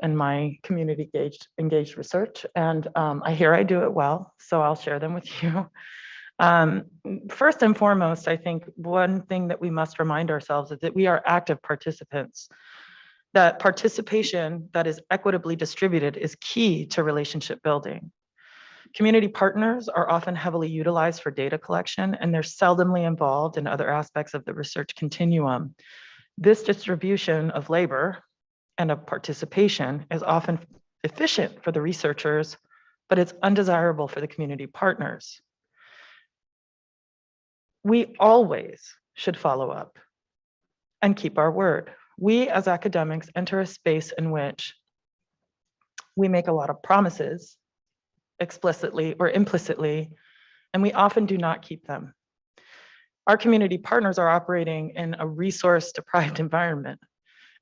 in my community engaged research, and I do it well, so I'll share them with you. First and foremost, I think one thing that we must remind ourselves is that we are active participants. That participation that is equitably distributed is key to relationship building. Community partners are often heavily utilized for data collection, and they're seldomly involved in other aspects of the research continuum. This distribution of labor and of participation is often efficient for the researchers, but it's undesirable for the community partners. We always should follow up and keep our word. We as academics enter a space in which we make a lot of promises, explicitly or implicitly, and we often do not keep them. Our community partners are operating in a resource-deprived environment.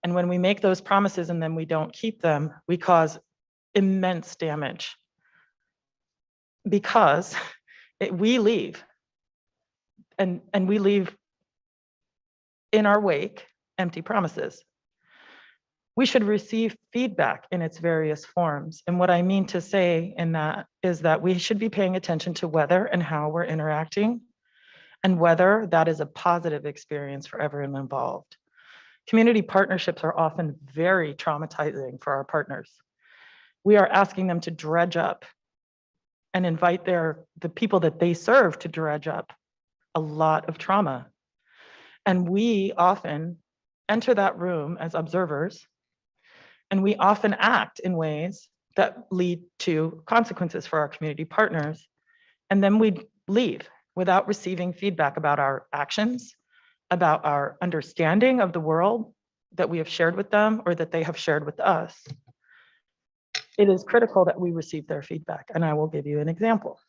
And when we make those promises and then we don't keep them, we cause immense damage because we leave and we leave in our wake empty promises. We should receive feedback in its various forms. And what I mean to say in that is that we should be paying attention to whether and how we're interacting and whether that is a positive experience for everyone involved. Community partnerships are often very traumatizing for our partners. We are asking them to dredge up and invite the people that they serve to dredge up a lot of trauma. And we often enter that room as observers, and we often act in ways that lead to consequences for our community partners. And then we leave without receiving feedback about our actions, about our understanding of the world that we have shared with them or that they have shared with us. It is critical that we receive their feedback, and I will give you an example.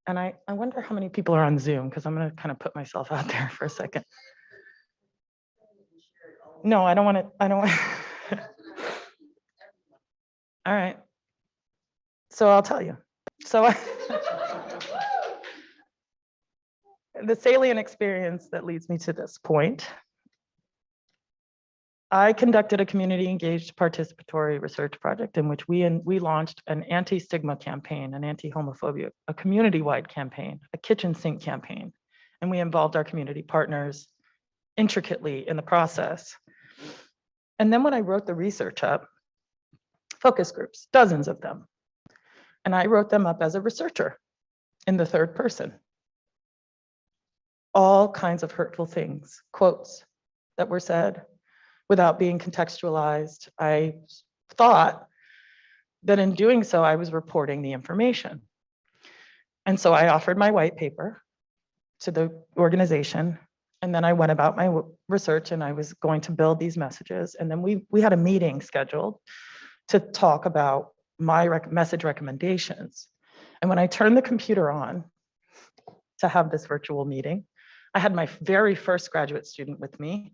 And I wonder how many people are on Zoom, because I'm going to kind of put myself out there for a second. No, I don't want to, All right. So I'll tell you. So the salient experience that leads me to this point, I conducted a community engaged participatory research project in which we launched an anti-stigma campaign, an anti-homophobia, a community-wide campaign, a kitchen sink campaign. And we involved our community partners intricately in the process. And then when I wrote the research up, focus groups, dozens of them, and I wrote them up as a researcher in the third person. All kinds of hurtful things, quotes that were said without being contextualized. I thought that in doing so, I was reporting the information. And so I offered my white paper to the organization, and then I went about my research and I was going to build these messages. And then we had a meeting scheduled to talk about my message recommendations. And when I turned the computer on to have this virtual meeting, I had my very first graduate student with me.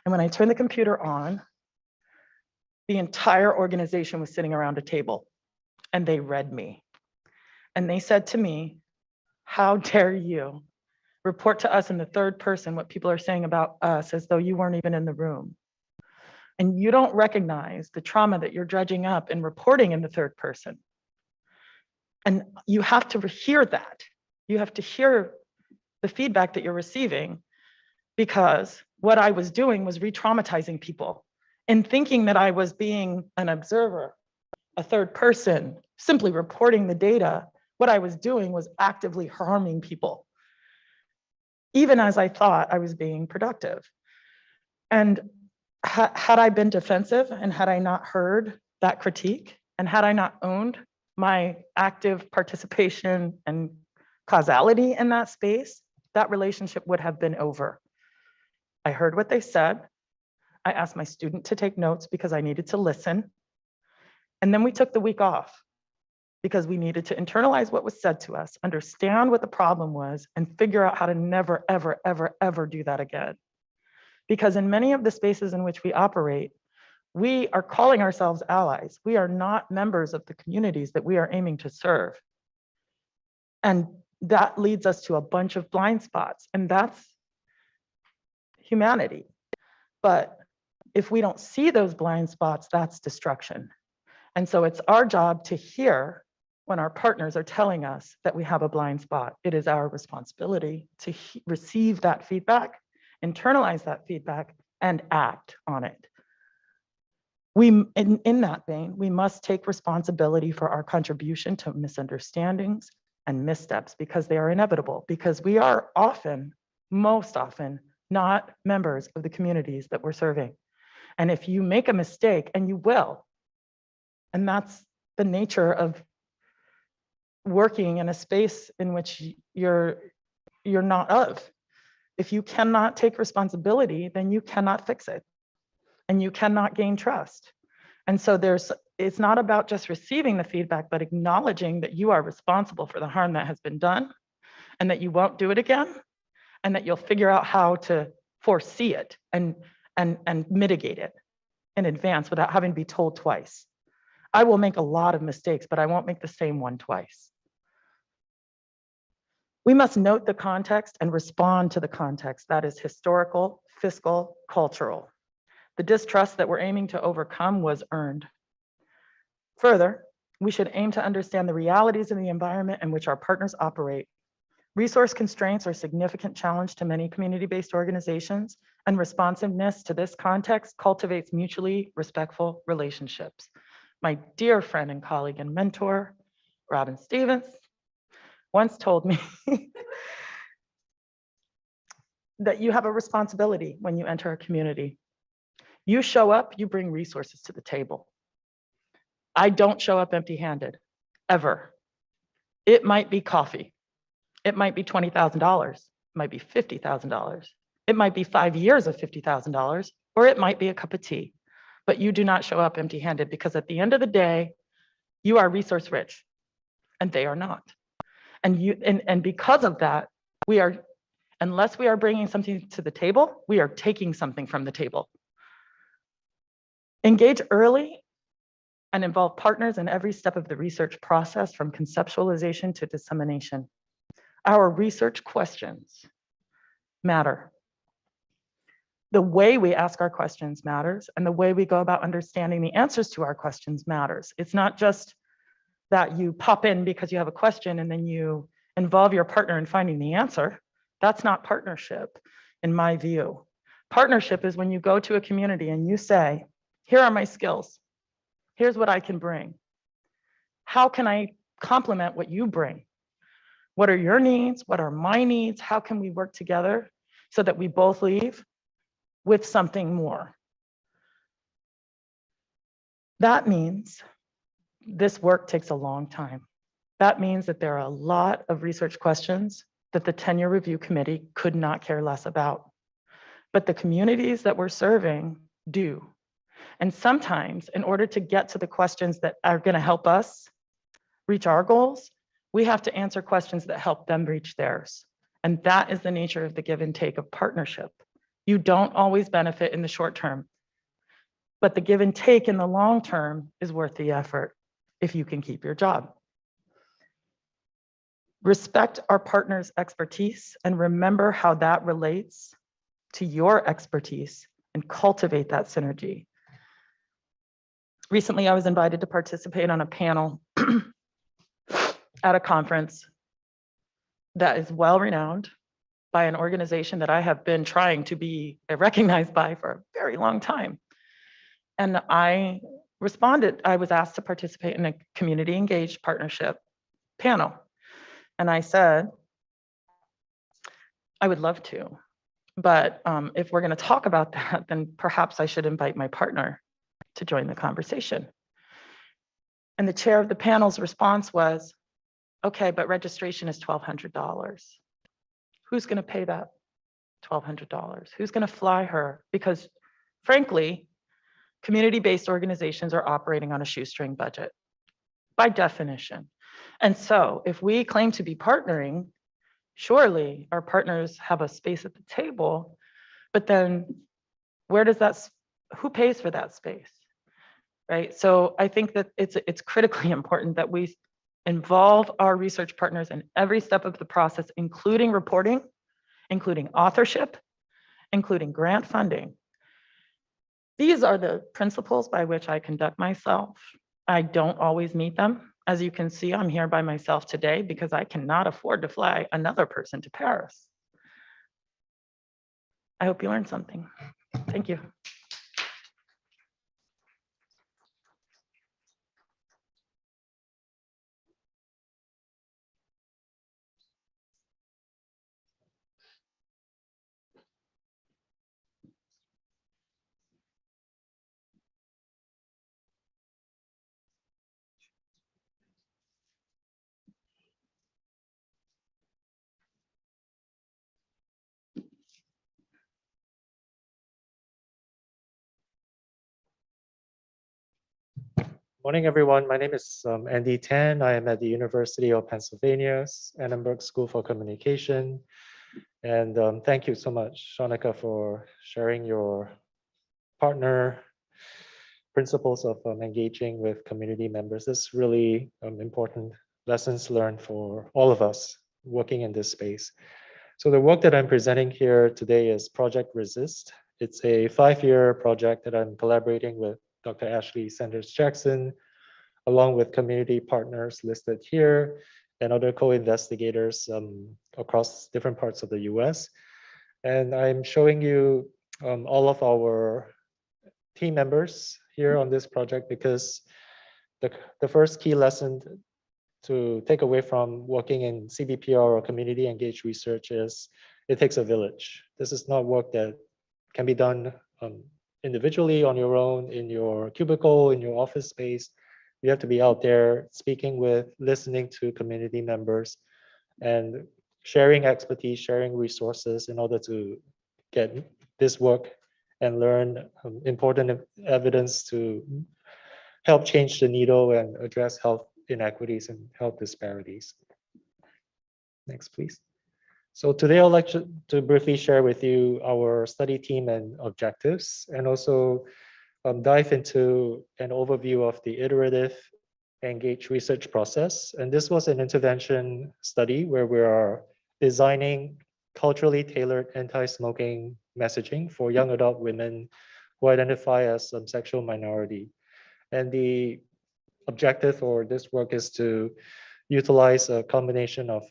And when I turned the computer on, the entire organization was sitting around a table and they read me. And they said to me, "How dare you report to us in the third person what people are saying about us as though you weren't even in the room. And you don't recognize the trauma that you're dredging up and reporting in the third person." And you have to hear that. You have to hear the feedback that you're receiving, because what I was doing was re-traumatizing people and thinking that I was being an observer, a third person, simply reporting the data. What I was doing was actively harming people, even as I thought I was being productive. And had I been defensive and had I not heard that critique and had I not owned my active participation and causality in that space, that relationship would have been over. I heard what they said. I asked my student to take notes because I needed to listen. And then we took the week off because we needed to internalize what was said to us, understand what the problem was, and figure out how to never, ever, ever, ever do that again. Because in many of the spaces in which we operate, we are calling ourselves allies. We are not members of the communities that we are aiming to serve. And that leads us to a bunch of blind spots, and that's humanity. But if we don't see those blind spots, that's destruction. And so it's our job to hear when our partners are telling us that we have a blind spot. It is our responsibility to receive that feedback, internalize that feedback, and act on it. In that vein, we must take responsibility for our contribution to misunderstandings and missteps, because they are inevitable, because we are often, most often, not members of the communities that we're serving. And if you make a mistake, and you will, and that's the nature of working in a space in which you're not of. If you cannot take responsibility, then you cannot fix it, and you cannot gain trust. And so it's not about just receiving the feedback, but acknowledging that you are responsible for the harm that has been done, and that you won't do it again, and that you'll figure out how to foresee it and mitigate it in advance without having to be told twice. I will make a lot of mistakes, but I won't make the same one twice. We must note the context and respond to the context, that is historical, fiscal, cultural. The distrust that we're aiming to overcome was earned. Further, we should aim to understand the realities of the environment in which our partners operate. Resource constraints are a significant challenge to many community-based organizations, and responsiveness to this context cultivates mutually respectful relationships. My dear friend and colleague and mentor, Robin Stevens, once told me that you have a responsibility when you enter a community. You show up, you bring resources to the table. I don't show up empty-handed, ever. It might be coffee. It might be $20,000. It might be $50,000. It might be 5 years of $50,000, or it might be a cup of tea. But you do not show up empty-handed, because at the end of the day, you are resource rich, and they are not. And because of that, unless we are bringing something to the table, we are taking something from the table. Engage early and involve partners in every step of the research process, from conceptualization to dissemination. Our research questions matter. The way we ask our questions matters, and the way we go about understanding the answers to our questions matters. It's not just that you pop in because you have a question and then you involve your partner in finding the answer. That's not partnership, in my view. Partnership is when you go to a community and you say, here are my skills. Here's what I can bring. How can I complement what you bring? What are your needs? What are my needs? How can we work together so that we both leave with something more? That means this work takes a long time. That means that there are a lot of research questions that the tenure review committee could not care less about. But the communities that we're serving do. And sometimes, in order to get to the questions that are going to help us reach our goals, we have to answer questions that help them reach theirs. And that is the nature of the give and take of partnership. You don't always benefit in the short term, but the give and take in the long term is worth the effort if you can keep your job. Respect our partner's expertise and remember how that relates to your expertise, and cultivate that synergy. Recently, I was invited to participate on a panel at a conference that is well-renowned by an organization that I have been trying to be recognized by for a very long time. And I responded. I was asked to participate in a community engaged partnership panel. And I said, I would love to, but if we're going to talk about that, then perhaps I should invite my partner to join the conversation. And the chair of the panel's response was, okay, but registration is $1,200. Who's going to pay that $1,200? Who's going to fly her? Because frankly, community-based organizations are operating on a shoestring budget by definition. And so if we claim to be partnering, surely our partners have a space at the table, but then who pays for that space, right? So I think that it's critically important that we involve our research partners in every step of the process, including reporting, including authorship, including grant funding. These are the principles by which I conduct myself. I don't always meet them. As you can see, I'm here by myself today because I cannot afford to fly another person to Paris. I hope you learned something. Thank you. Morning, everyone. My name is Andy Tan. I am at the University of Pennsylvania's Annenberg School for Communication. And thank you so much, Shanika, for sharing your partner principles of engaging with community members. This is really important lessons learned for all of us working in this space. So the work that I'm presenting here today is Project Resist. It's a 5-year project that I'm collaborating with Dr. Ashley Sanders Jackson, along with community partners listed here and other co-investigators across different parts of the US. And I'm showing you all of our team members here on this project because the first key lesson to take away from working in CBPR or community engaged research is it takes a village. This is not work that can be done individually on your own, in your cubicle, in your office space. You have to be out there speaking with, listening to community members and sharing expertise, sharing resources in order to get this work and learn important evidence to help change the needle and address health inequities and health disparities. Next, please. So today I'd like to briefly share with you our study team and objectives, and also dive into an overview of the iterative engaged research process. And this was an intervention study where we are designing culturally tailored anti-smoking messaging for young adult women who identify as some sexual minority. And the objective for this work is to utilize a combination of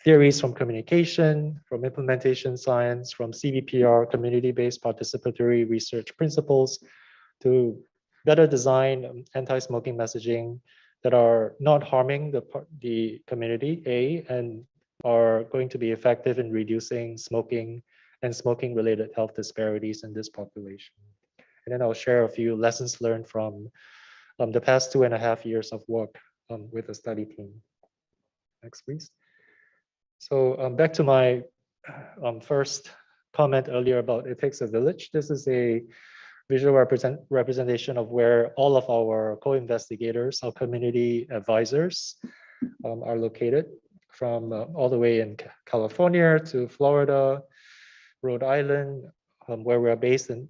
theories from communication, from implementation science, from CVPR, community-based participatory research principles, to better design anti-smoking messaging that are not harming the community, and are going to be effective in reducing smoking and smoking-related health disparities in this population. And then I'll share a few lessons learned from the past 2.5 years of work with the study team. Next, please. So back to my first comment earlier about it takes a village. This is a visual representation of where all of our co-investigators, our community advisors are located, from all the way in California to Florida, Rhode Island, where we are based in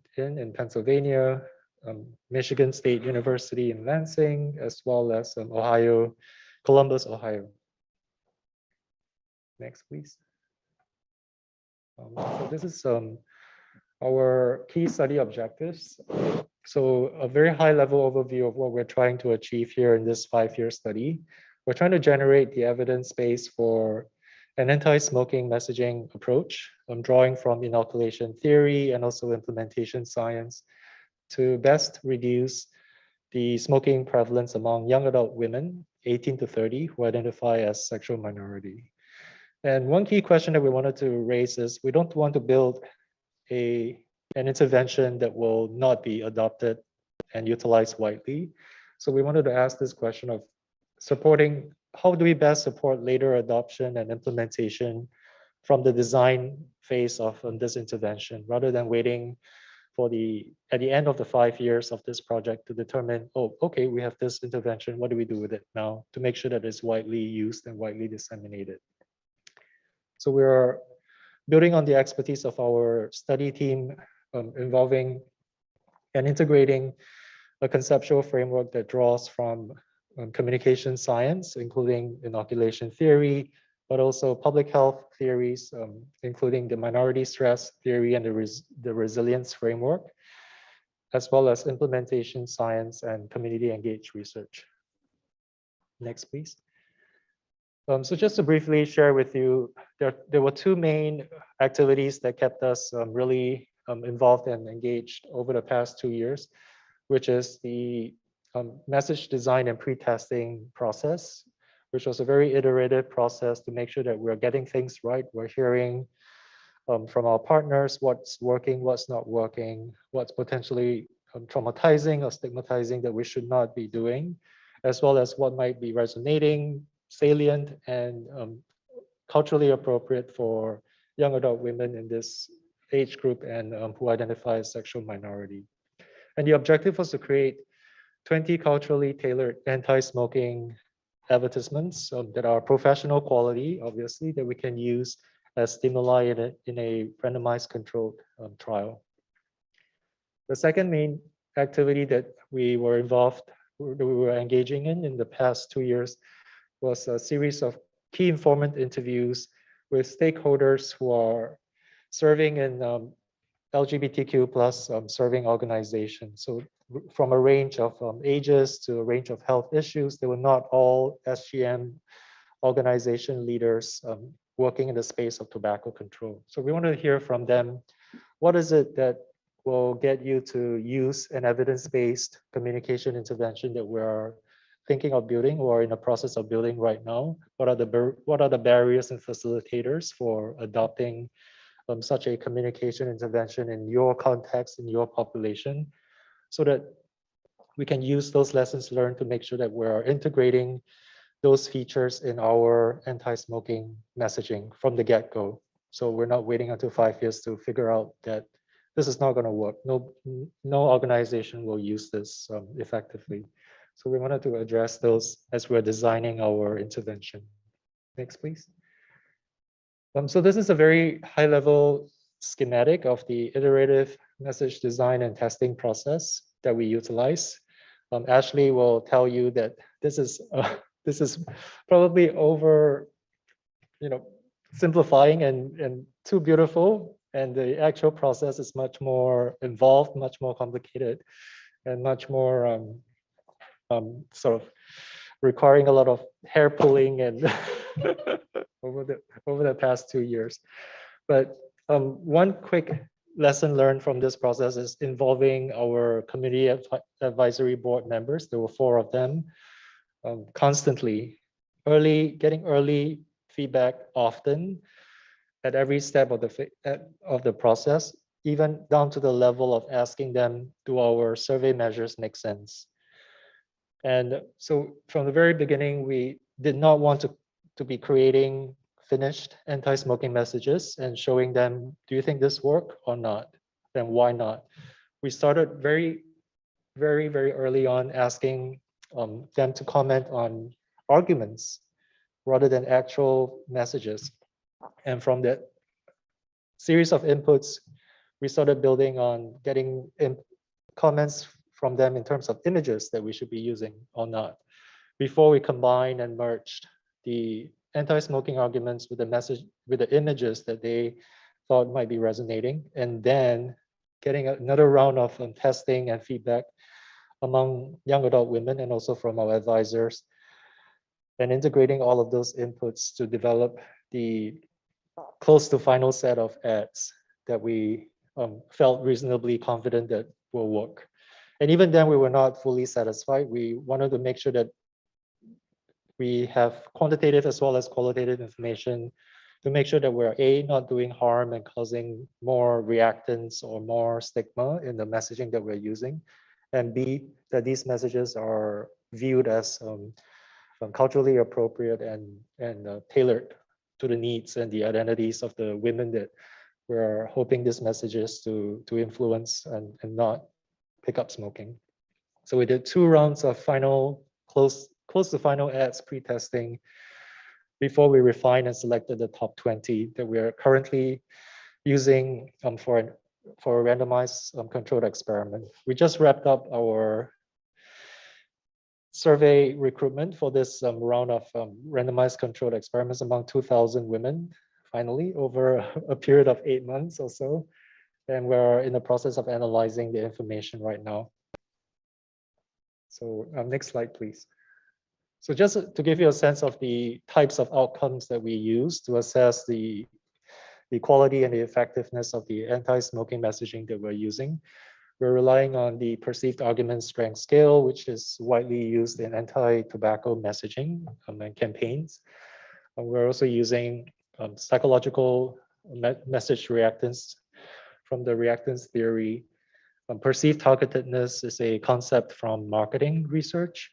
Pennsylvania, Michigan State University in Lansing, as well as Ohio, Columbus, Ohio. Next, please. So this is our key study objectives. So a very high level overview of what we're trying to achieve here in this 5-year study. We're trying to generate the evidence base for an anti-smoking messaging approach. I'm drawing from inoculation theory and also implementation science to best reduce the smoking prevalence among young adult women, 18 to 30, who identify as sexual minority. And one key question that we wanted to raise is we don't want to build an intervention that will not be adopted and utilized widely. So we wanted to ask this question of supporting, how do we best support later adoption and implementation from the design phase of this intervention, rather than waiting for at the end of the 5 years of this project to determine, oh, okay, we have this intervention, what do we do with it now, to make sure that it's widely used and widely disseminated. So we're building on the expertise of our study team, involving and integrating a conceptual framework that draws from communication science, including inoculation theory, but also public health theories, including the minority stress theory and the resilience framework. as well as implementation science and community engaged research. Next, please. So just to briefly share with you, there were two main activities that kept us really involved and engaged over the past 2 years, which is the message design and pre-testing process, which was a very iterative process to make sure that we're getting things right. We're hearing from our partners what's working, what's not working, what's potentially traumatizing or stigmatizing that we should not be doing, as well as what might be resonating, salient, and culturally appropriate for young adult women in this age group and who identify as sexual minority. And the objective was to create 20 culturally tailored anti-smoking advertisements that are professional quality, obviously, that we can use as stimuli in a randomized controlled trial. The second main activity that we were engaging in the past 2 years was a series of key informant interviews with stakeholders who are serving in LGBTQ plus serving organizations. So from a range of ages to a range of health issues, they were not all SGM organization leaders working in the space of tobacco control. So we want to hear from them, what is it that will get you to use an evidence-based communication intervention that we're thinking of building or in the process of building right now? What are the barriers and facilitators for adopting such a communication intervention in your context, in your population, so that we can use those lessons learned to make sure that we're integrating those features in our anti-smoking messaging from the get-go. So we're not waiting until 5 years to figure out that this is not going to work. No organization will use this effectively. So we wanted to address those as we're designing our intervention. Next, please. So this is a very high-level schematic of the iterative message design and testing process that we utilize. Ashley will tell you that this is probably over, simplifying and too beautiful, and the actual process is much more involved, much more complicated, and much more sort of requiring a lot of hair pulling and over the past 2 years. But one quick lesson learned from this process is involving our community advisory board members. There were 4 of them, constantly, getting early feedback often at every step of the process, even down to the level of asking them, do our survey measures make sense? And so from the very beginning, we did not want to be creating finished anti-smoking messages and showing them, do you think this work or not? Then why not? We started very, very, very early on asking them to comment on arguments rather than actual messages. And from that series of inputs, we started building on getting comments from them in terms of images that we should be using or not, before we combined and merged the anti-smoking arguments with the images that they thought might be resonating, and then getting another round of testing and feedback among young adult women and also from our advisors, and integrating all of those inputs to develop the close to final set of ads that we felt reasonably confident that will work. And even then, we were not fully satisfied. We wanted to make sure that we have quantitative as well as qualitative information to make sure that we're not doing harm and causing more reactance or more stigma in the messaging that we're using, and B, that these messages are viewed as culturally appropriate and tailored to the needs and the identities of the women that we're hoping these messages to influence and not pick up smoking. So we did 2 rounds of close to final ads pre-testing before we refined and selected the top 20 that we are currently using for a randomized controlled experiment. We just wrapped up our survey recruitment for this round of randomized controlled experiments among 2,000 women, finally, over a period of 8 months or so. And we're in the process of analyzing the information right now. So next slide, please. So just to give you a sense of the types of outcomes that we use to assess the quality and the effectiveness of the anti-smoking messaging that we're using, we're relying on the perceived argument strength scale, which is widely used in anti-tobacco messaging and campaigns. We're also using psychological message reactance from the reactance theory. Perceived targetedness is a concept from marketing research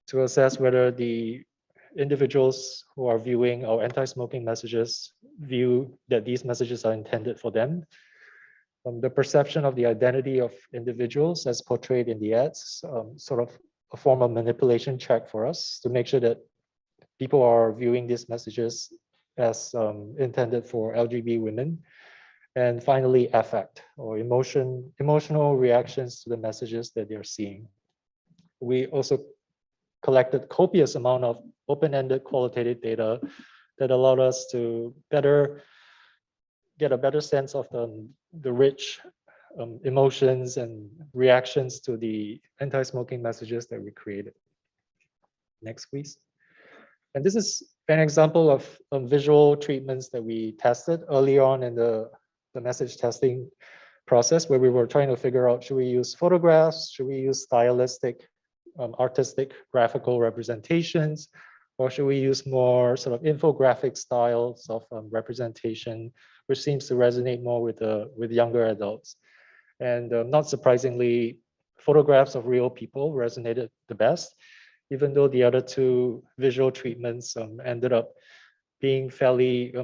to assess whether the individuals who are viewing our anti-smoking messages view that these messages are intended for them. The perception of the identity of individuals as portrayed in the ads, sort of a form of manipulation check for us to make sure that people are viewing these messages as intended for LGBT women. And finally, affect or emotional reactions to the messages that they're seeing. We also collected copious amount of open-ended qualitative data that allowed us to get a better sense of the rich emotions and reactions to the anti-smoking messages that we created. Next, please. And this is an example of visual treatments that we tested early on in the message testing process, where we were trying to figure out, should we use photographs, should we use stylistic, artistic graphical representations, or should we use more sort of infographic styles of representation, which seems to resonate more with younger adults. And not surprisingly, photographs of real people resonated the best, even though the other two visual treatments ended up being fairly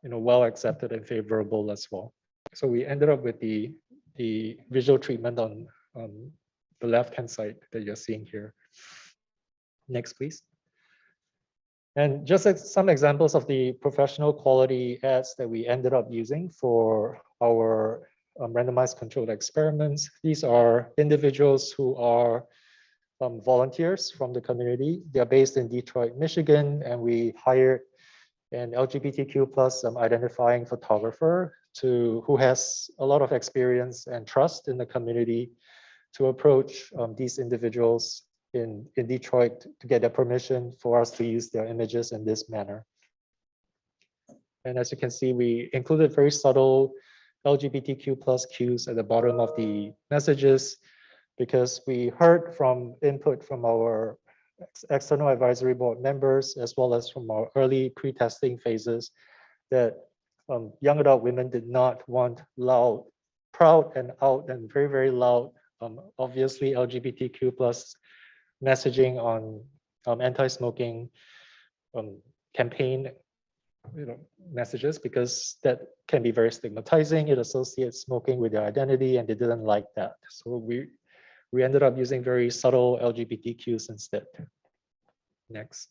well accepted and favorable as well. So we ended up with the visual treatment on the left-hand side that you're seeing here. Next, please. And just some examples of the professional quality ads that we ended up using for our randomized controlled experiments. These are individuals who are volunteers from the community. They're based in Detroit, Michigan, and we hired an LGBTQ plus identifying photographer who has a lot of experience and trust in the community to approach these individuals in Detroit to get their permission for us to use their images in this manner. And as you can see, we included very subtle LGBTQ plus cues at the bottom of the messages because we heard from input from our external advisory board members, as well as from our early pre-testing phases, that young adult women did not want loud, proud and out and very, very loud, obviously LGBTQ plus messaging on anti-smoking campaign messages, because that can be very stigmatizing. It associates smoking with their identity, and they didn't like that. So we ended up using very subtle LGBTQs instead. Next.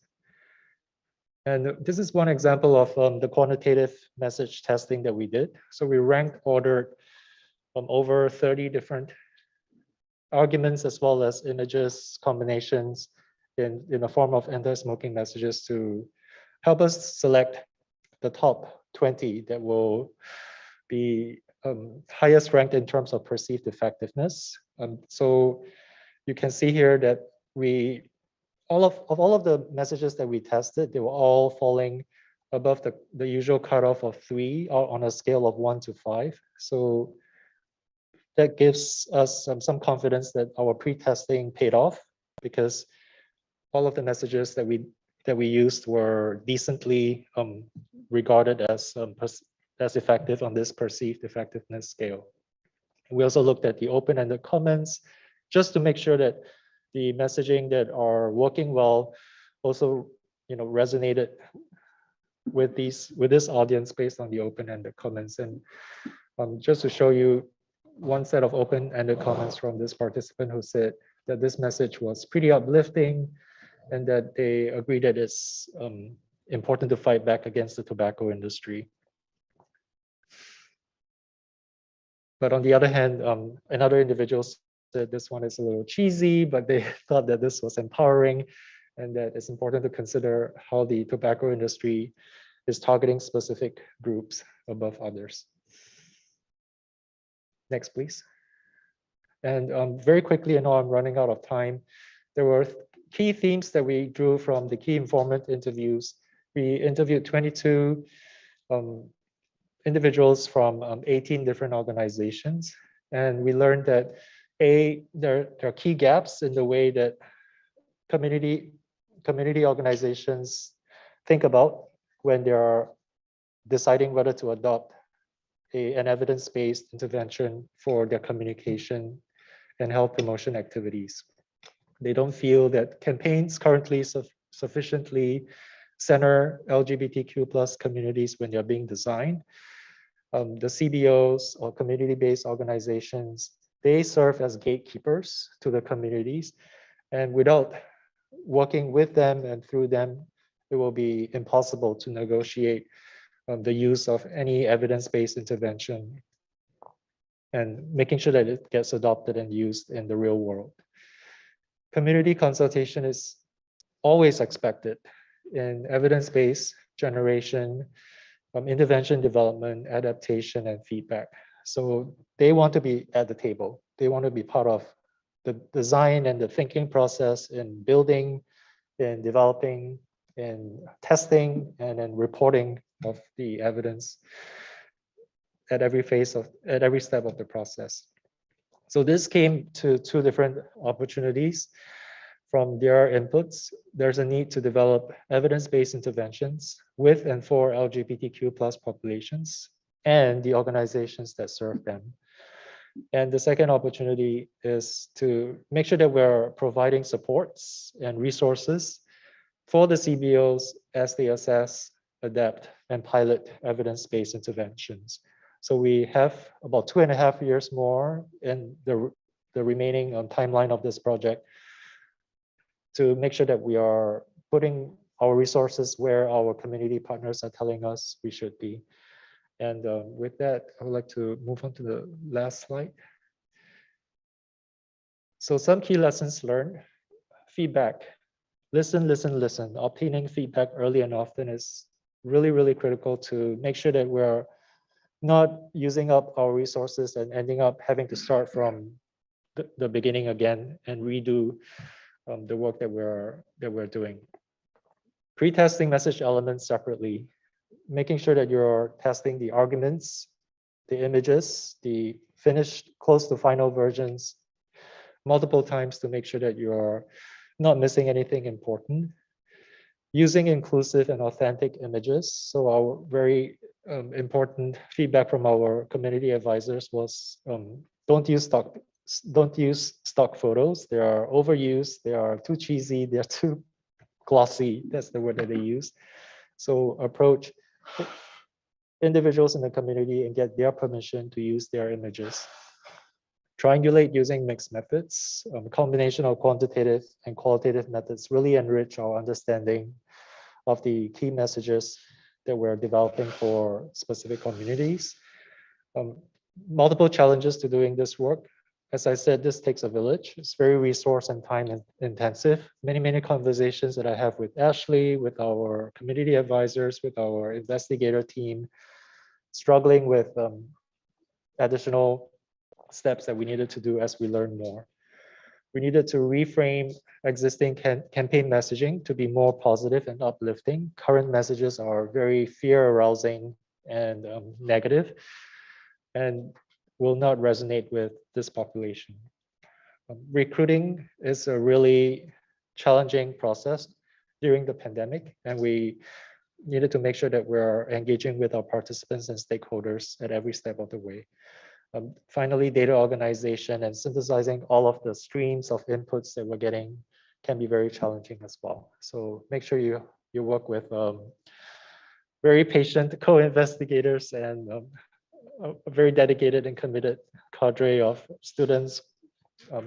And this is one example of the quantitative message testing that we did. So we ranked ordered over 30 different arguments as well as images combinations in the form of anti-smoking messages to help us select the top 20 that will be highest ranked in terms of perceived effectiveness. So you can see here that all of the messages that we tested, they were all falling above the usual cutoff of 3 or on a scale of 1 to 5. So that gives us some confidence that our pre-testing paid off, because all of the messages that we used were decently regarded as effective on this perceived effectiveness scale. We also looked at the open-ended comments just to make sure that the messaging that are working well also resonated with this audience based on the open-ended comments. And just to show you one set of open-ended comments from this participant who said that this message was pretty uplifting and that they agree that it's important to fight back against the tobacco industry. But on the other hand, another individual said this one is a little cheesy, but they thought that this was empowering and that it's important to consider how the tobacco industry is targeting specific groups above others. Next, please. And very quickly, I know I'm running out of time. There were key themes that we drew from the key informant interviews. We interviewed 22 individuals from 18 different organizations. And we learned that there are key gaps in the way that community organizations think about when they are deciding whether to adopt an evidence-based intervention for their communication and health promotion activities. They don't feel that campaigns currently sufficiently center LGBTQ plus communities when they're being designed. The CBOs or community-based organizations, they serve as gatekeepers to the communities. And without working with them and through them, it will be impossible to negotiate the use of any evidence-based intervention and making sure that it gets adopted and used in the real world. Community consultation is always expected in evidence-based generation, intervention development, adaptation, and feedback. So they want to be at the table. They want to be part of the design and the thinking process in building, in developing, in testing, and in reporting of the evidence at every step of the process. So this came to two different opportunities. From their inputs, there's a need to develop evidence-based interventions with and for LGBTQ plus populations and the organizations that serve them. And the second opportunity is to make sure that we're providing supports and resources for the CBOs as they assess, adapt, and pilot evidence-based interventions. So we have about 2.5 years more in the remaining timeline of this project to make sure that we are putting our resources where our community partners are telling us we should be. And with that, I would like to move on to the last slide. So some key lessons learned. Feedback. Listen, listen, listen. Obtaining feedback early and often is really, really critical to make sure that we're not using up our resources and ending up having to start from the beginning again and redo the work that we're doing. Pre-testing message elements separately, making sure that you're testing the arguments, the images, the finished close to final versions multiple times to make sure that you're not missing anything important. Using inclusive and authentic images. So our very important feedback from our community advisors was don't use stock photos. They are overused, they are too cheesy, they're too glossy. That's the word that they use. So approach individuals in the community and get their permission to use their images. Triangulate using mixed methods. A combination of quantitative and qualitative methods really enrich our understanding of the key messages that we're developing for specific communities. Multiple challenges to doing this work. As I said, this takes a village. It's very resource and time intensive. Many conversations that I have with Ashley, with our community advisors, with our investigator team, struggling with additional steps that we needed to do as we learn more. We needed to reframe existing campaign messaging to be more positive and uplifting. Current messages are very fear-arousing and negative and will not resonate with this population. Recruiting is a really challenging process during the pandemic, and we needed to make sure that we're engaging with our participants and stakeholders at every step of the way. Finally, data organization and synthesizing all of the streams of inputs that we're getting can be very challenging as well. So make sure you work with very patient co-investigators and a very dedicated and committed cadre of students,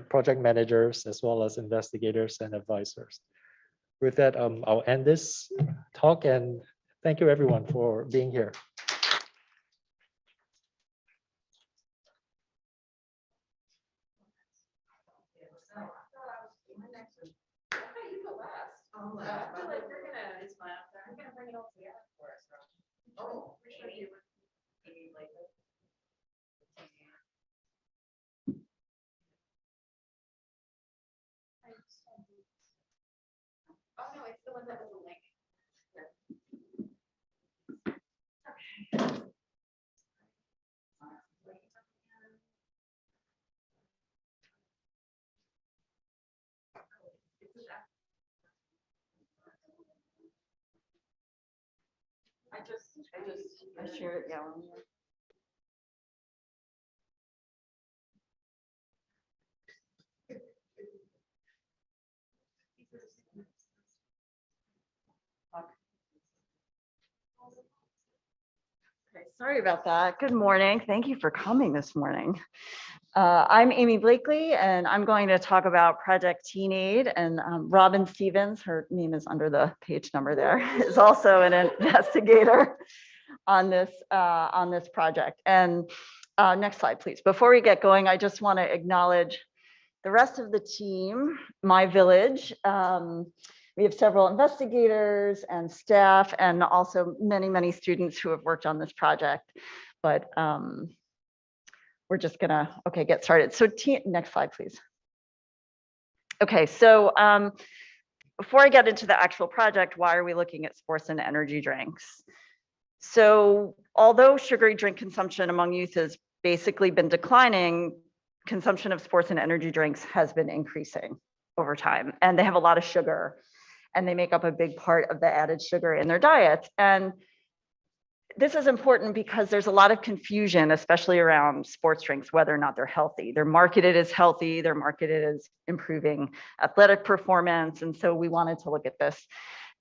project managers, as well as investigators and advisors. With that, I'll end this talk and thank you everyone for being here. I feel like we're gonna, it's my, I'm gonna bring it all together for us. Oh, maybe like this. one that was a link. I shared it, yeah. Okay, sorry about that. Good morning. Thank you for coming this morning. I'm Amy Blakely, and I'm going to talk about Project Teen Aid. And Robin Stevens, her name is under the page number there, is also an investigator on this project. And next slide, please. Before we get going, I just want to acknowledge the rest of the team, my village. We have several investigators and staff, and also many, many students who have worked on this project. But we're just gonna, okay, get started. So next slide, please. Okay, so before I get into the actual project, why are we looking at sports and energy drinks? So although sugary drink consumption among youth has basically been declining, consumption of sports and energy drinks has been increasing over time, and they have a lot of sugar, and they make up a big part of the added sugar in their diets. And this is important because there's a lot of confusion, especially around sports drinks, whether or not they're healthy. They're marketed as healthy, they're marketed as improving athletic performance, and so we wanted to look at this.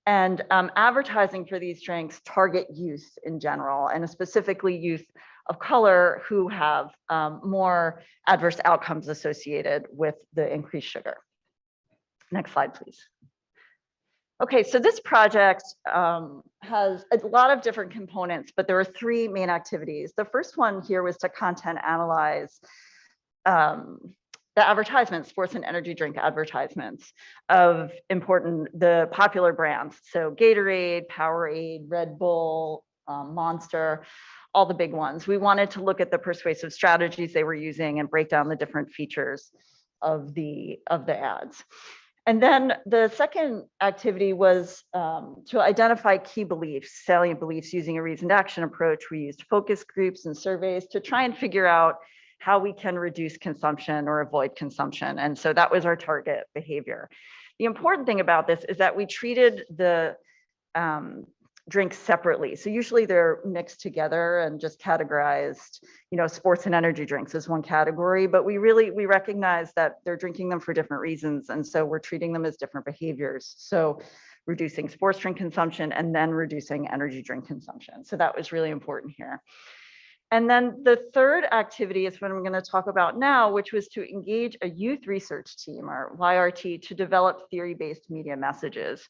And advertising for these drinks target youth in general, and specifically youth of color who have more adverse outcomes associated with the increased sugar. Next slide, please. Okay, so this project has a lot of different components, but there are three main activities. The first one here was to content analyze the advertisements, sports and energy drink advertisements of the popular brands. So Gatorade, Powerade, Red Bull, Monster, all the big ones. We wanted to look at the persuasive strategies they were using and break down the different features of the ads. And then the second activity was to identify key beliefs, salient beliefs using a reasoned action approach. We used focus groups and surveys to try and figure out how we can reduce consumption or avoid consumption. And so that was our target behavior. The important thing about this is that we treated the drinks separately. So usually they're mixed together and just categorized, sports and energy drinks as one category, but we recognize that they're drinking them for different reasons. And so we're treating them as different behaviors. So reducing sports drink consumption and then reducing energy drink consumption. So that was really important here. And then the third activity is what I'm going to talk about now, which was to engage a youth research team, or YRT, to develop theory-based media messages.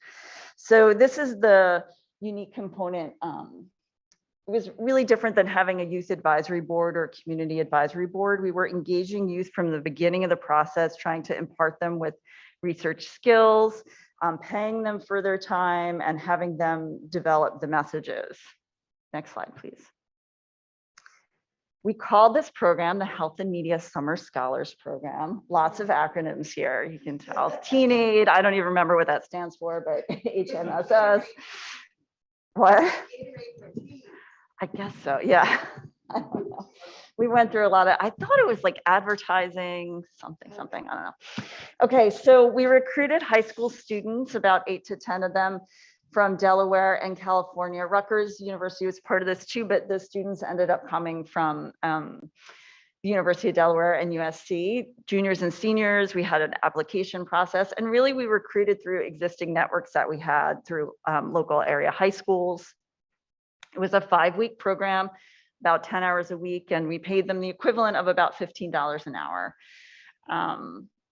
So this is the unique component. It was really different than having a youth advisory board or community advisory board. We were engaging youth from the beginning of the process, trying to impart them with research skills, paying them for their time, and having them develop the messages. Next slide, please. We called this program the Health and Media Summer Scholars Program. Lots of acronyms here, you can tell. Teen Aid, I don't even remember what that stands for, but HMSS. What? I guess so, yeah. I don't know. We went through a lot of, I thought it was like advertising, something, I don't know. Okay, so we recruited high school students, about 8 to 10 of them, from Delaware and California. Rutgers University was part of this too, but the students ended up coming from the University of Delaware and USC. Juniors and seniors, we had an application process, and really we recruited through existing networks that we had through local area high schools. It was a 5-week program, about 10 hours a week, and we paid them the equivalent of about $15 an hour.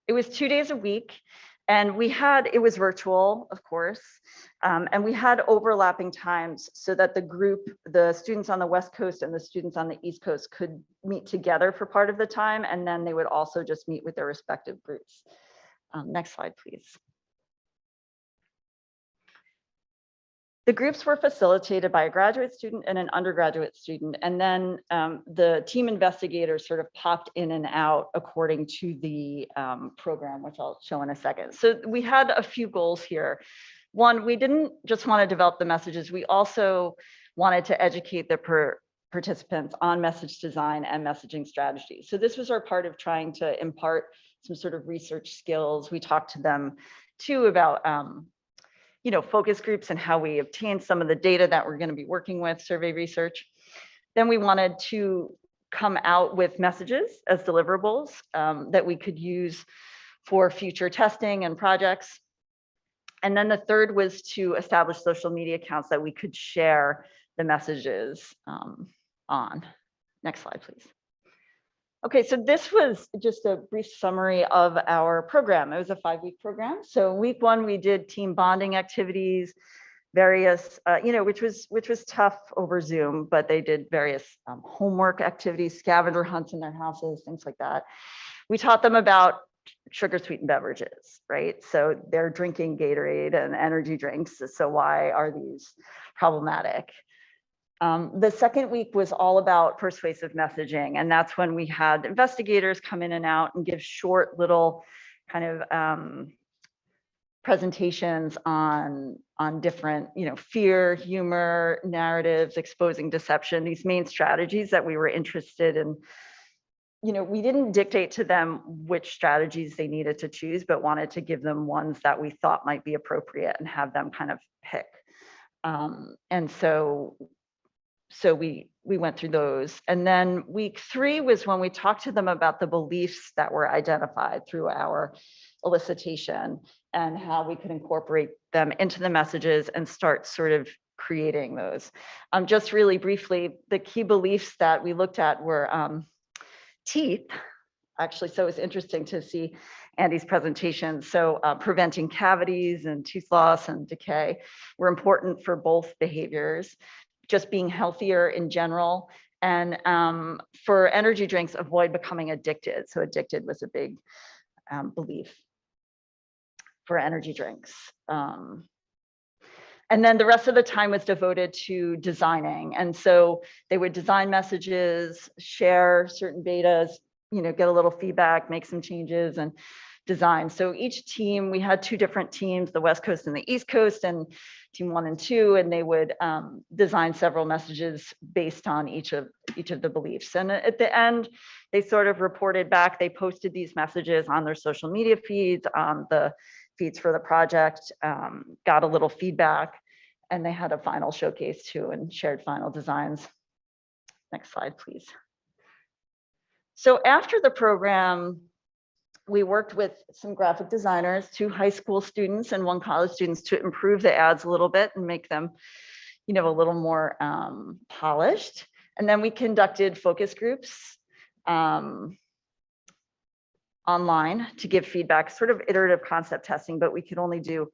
It was 2 days a week. And it was virtual, of course, and we had overlapping times so that the students on the West Coast and the students on the East Coast could meet together for part of the time, and then they would also just meet with their respective groups. Next slide, please. The groups were facilitated by a graduate student and an undergraduate student, and then the team investigators sort of popped in and out according to the program, which I'll show in a second. So we had a few goals here. One, we didn't just want to develop the messages. We also wanted to educate the participants on message design and messaging strategy. So this was our part of trying to impart some sort of research skills. We talked to them too about focus groups and how we obtained some of the data that we're going to be working with, survey research. Then we wanted to come out with messages as deliverables that we could use for future testing and projects. And then the third was to establish social media accounts that we could share the messages on. Next slide, please. Okay, so this was just a brief summary of our program. It was a 5-week program. So week 1, we did team bonding activities, various, which was tough over Zoom, but they did various homework activities, scavenger hunts in their houses, things like that. We taught them about sugar sweetened beverages, right? So they're drinking Gatorade and energy drinks. So why are these problematic? The second week was all about persuasive messaging. And that's when we had investigators come in and out and give short little kind of presentations on different, fear, humor, narratives, exposing deception, these main strategies that we were interested in. We didn't dictate to them which strategies they needed to choose, but wanted to give them ones that we thought might be appropriate and have them kind of pick. And so we went through those. And then week 3 was when we talked to them about the beliefs that were identified through our elicitation and how we could incorporate them into the messages and start sort of creating those. Just really briefly, the key beliefs that we looked at were teeth, actually. So it was interesting to see Andy's presentation. So preventing cavities and tooth loss and decay were important for both behaviors. Just being healthier in general. And for energy drinks, avoid becoming addicted. So addicted was a big belief for energy drinks. And then the rest of the time was devoted to designing. And so they would design messages, share certain betas, get a little feedback, make some changes and design. So each team, we had 2 different teams, the West Coast and the East Coast, and team 1 and 2, and they would design several messages based on each of the beliefs. And at the end, they sort of reported back, they posted these messages on their social media feeds, on the feeds for the project, got a little feedback, and they had a final showcase too and shared final designs. Next slide, please. So after the program, we worked with some graphic designers, 2 high school students and 1 college students, to improve the ads a little bit and make them, a little more polished. And then we conducted focus groups online to give feedback, sort of iterative concept testing, but we could only do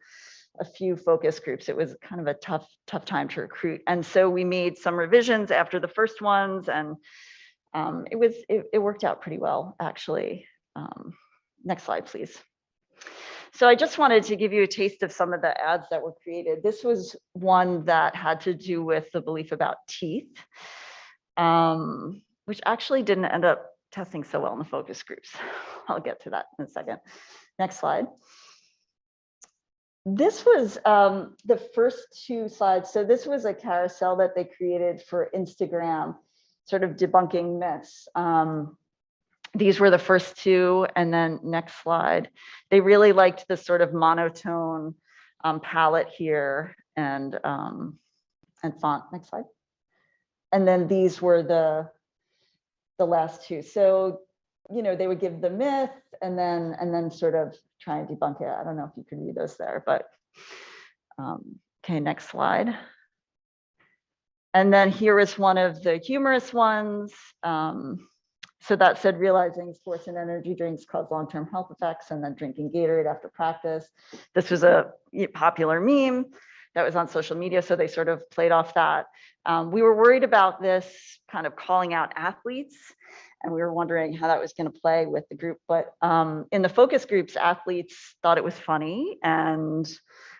a few focus groups. It was kind of a tough time to recruit. And so we made some revisions after the first ones, and it worked out pretty well, actually. Next slide, please. So I just wanted to give you a taste of some of the ads that were created. This was one that had to do with the belief about teeth, which actually didn't end up testing so well in the focus groups. I'll get to that in a second. Next slide. This was the first 2 slides. So this was a carousel that they created for Instagram, sort of debunking myths. These were the first 2, and then next slide. They really liked the sort of monotone palette here and font. Next slide. And then these were the last 2. So, they would give the myth and then sort of try and debunk it. I don't know if you can read those there, but okay, next slide. And then here is one of the humorous ones. So that said, realizing sports and energy drinks cause long-term health effects, and then drinking Gatorade after practice. This was a popular meme that was on social media, so they sort of played off that. We were worried about this kind of calling out athletes, and we were wondering how that was going to play with the group. But in the focus groups, athletes thought it was funny and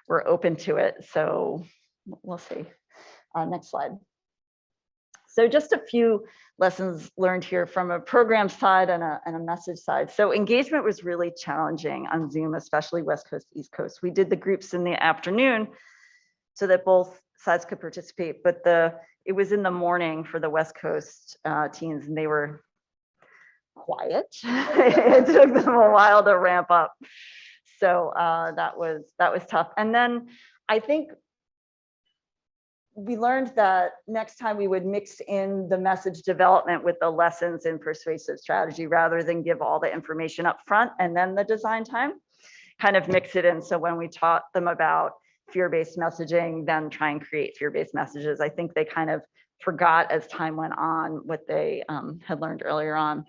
were open to it. So we'll see. Next slide. So just a few lessons learned here from a program side and a message side. So engagement was really challenging on Zoom, especially West Coast, East Coast. We did the groups in the afternoon so that both sides could participate, but it was in the morning for the West Coast teens, and they were quiet. It took them a while to ramp up. So that was tough. And then I think we learned that next time we would mix in the message development with the lessons in persuasive strategy rather than give all the information up front and then the design time, kind of mix it in. So when we taught them about fear-based messaging, then try and create fear-based messages. I think they kind of forgot as time went on what they had learned earlier on.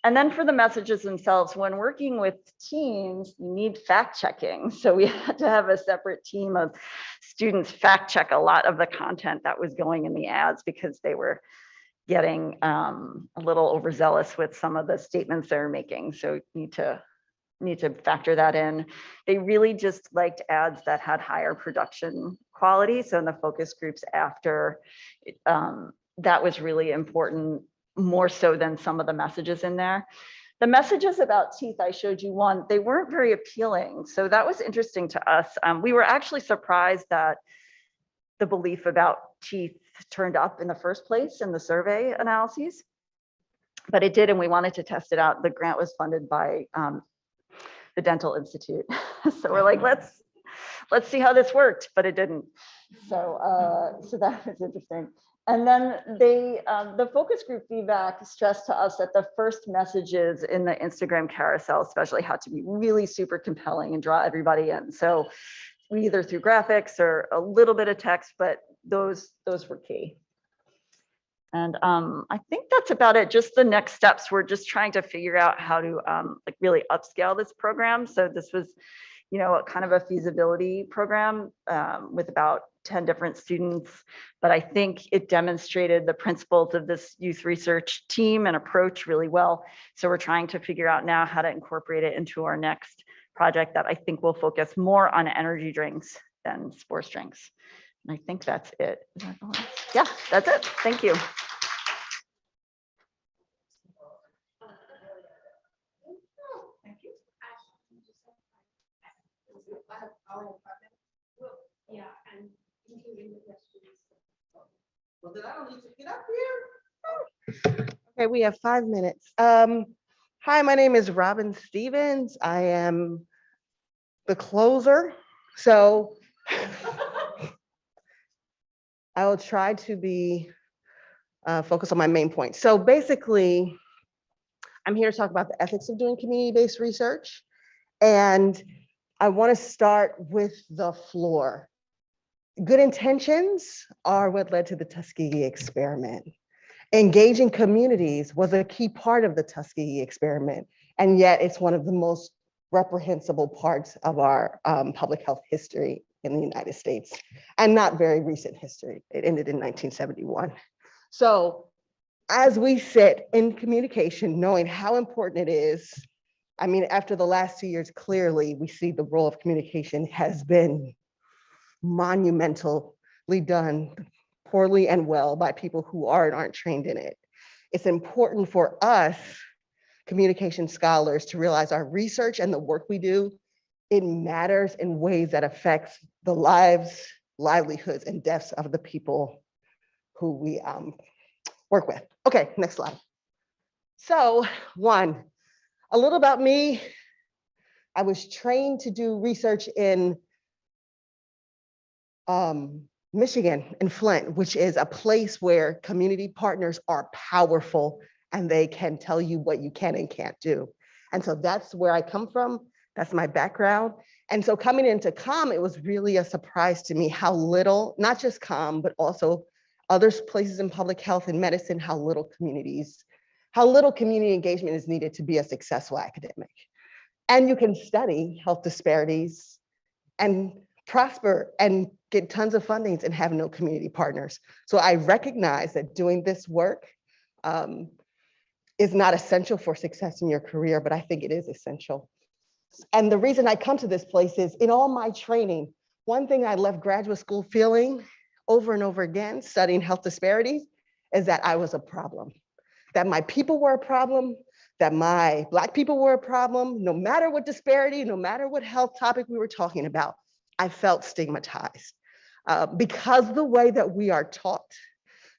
And then for the messages themselves, when working with teams, you need fact checking. So we had to have a separate team of students fact check a lot of the content that was going in the ads because they were getting a little overzealous with some of the statements they're making. So you need to factor that in. They really just liked ads that had higher production quality. So in the focus groups after, that was really important, more so than some of the messages in there. The messages about teeth, I showed you one, they weren't very appealing. So that was interesting to us. We were actually surprised that the belief about teeth turned up in the first place in the survey analyses, but it did, and we wanted to test it out. The grant was funded by the Dental Institute. So we're like, let's see how this worked, but it didn't. So that was interesting. And then the focus group feedback stressed to us that the first messages in the Instagram carousel especially had to be really super compelling and draw everybody in. So we either through graphics or a little bit of text, but those were key. And I think that's about it. Just the next steps, we're just trying to figure out how to like really upscale this program. So this was, you know, kind of a feasibility program with about 10 different students, but I think it demonstrated the principles of this youth research team and approach really well. So we're trying to figure out now how to incorporate it into our next project that I think will focus more on energy drinks than sports drinks. And I think that's it. Yeah, that's it. Thank you. Yeah, and including the questions. Well, then I don't need to get up here. Okay, we have 5 minutes. Hi, my name is Robin Stevens. I am the closer. So I will try to be focused on my main point. So basically, I'm here to talk about the ethics of doing community-based research. And I want to start with the floor. Good intentions are what led to the Tuskegee experiment. Engaging communities was a key part of the Tuskegee experiment, and yet it's one of the most reprehensible parts of our public health history in the United States, and not very recent history. It ended in 1971. So as we sit in communication, knowing how important it is, I mean, after the last 2 years, clearly we see the role of communication has been monumentally done poorly and well by people who are and aren't trained in it. It's important for us, communication scholars, to realize our research and the work we do, it matters in ways that affects the lives, livelihoods, and deaths of the people who we work with. Okay, next slide. So one, a little about me. I was trained to do research in Michigan, in Flint, which is a place where community partners are powerful and they can tell you what you can and can't do. And so that's where I come from. That's my background. And so coming into COM, it was really a surprise to me how little, not just COM, but also other places in public health and medicine, how little community engagement is needed to be a successful academic. And you can study health disparities and prosper and get tons of fundings and have no community partners. So I recognize that doing this work is not essential for success in your career, but I think it is essential. And the reason I come to this place is in all my training, one thing I left graduate school feeling over and over again, studying health disparities, is that I was a problem, that my people were a problem, that my Black people were a problem. No matter what disparity, no matter what health topic we were talking about, I felt stigmatized because the way that we are taught,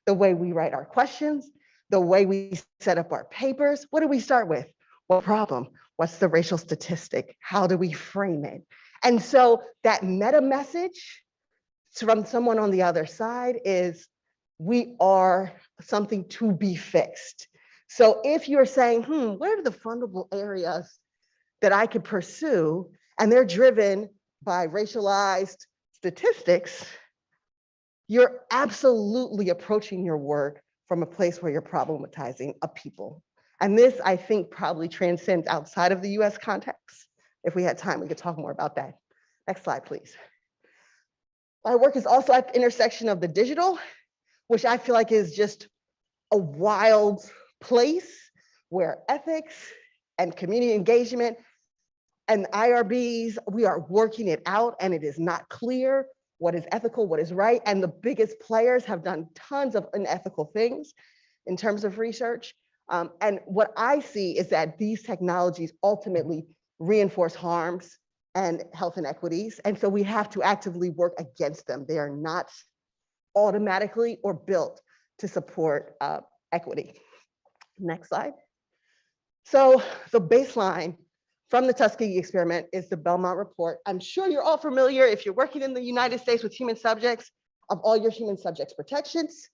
the way we write our questions, the way we set up our papers. What do we start with? What problem? What's the racial statistic? How do we frame it? And so that meta message from someone on the other side is, we are something to be fixed. So if you're saying, what are the fundable areas that I could pursue, and they're driven by racialized statistics, you're absolutely approaching your work from a place where you're problematizing a people. And this, I think, probably transcends outside of the US context. If we had time, we could talk more about that. Next slide, please. My work is also at the intersection of the digital, which I feel like is just a wild place where ethics and community engagement and IRBs, we are working it out, and it is not clear what is ethical, what is right. And the biggest players have done tons of unethical things in terms of research. And what I see is that these technologies ultimately reinforce harms and health inequities. And so we have to actively work against them. They are not automatically or built to support equity. Next slide. So the baseline from the Tuskegee experiment is the Belmont report. I'm sure you're all familiar, if you're working in the United States with human subjects, of all your human subjects protections.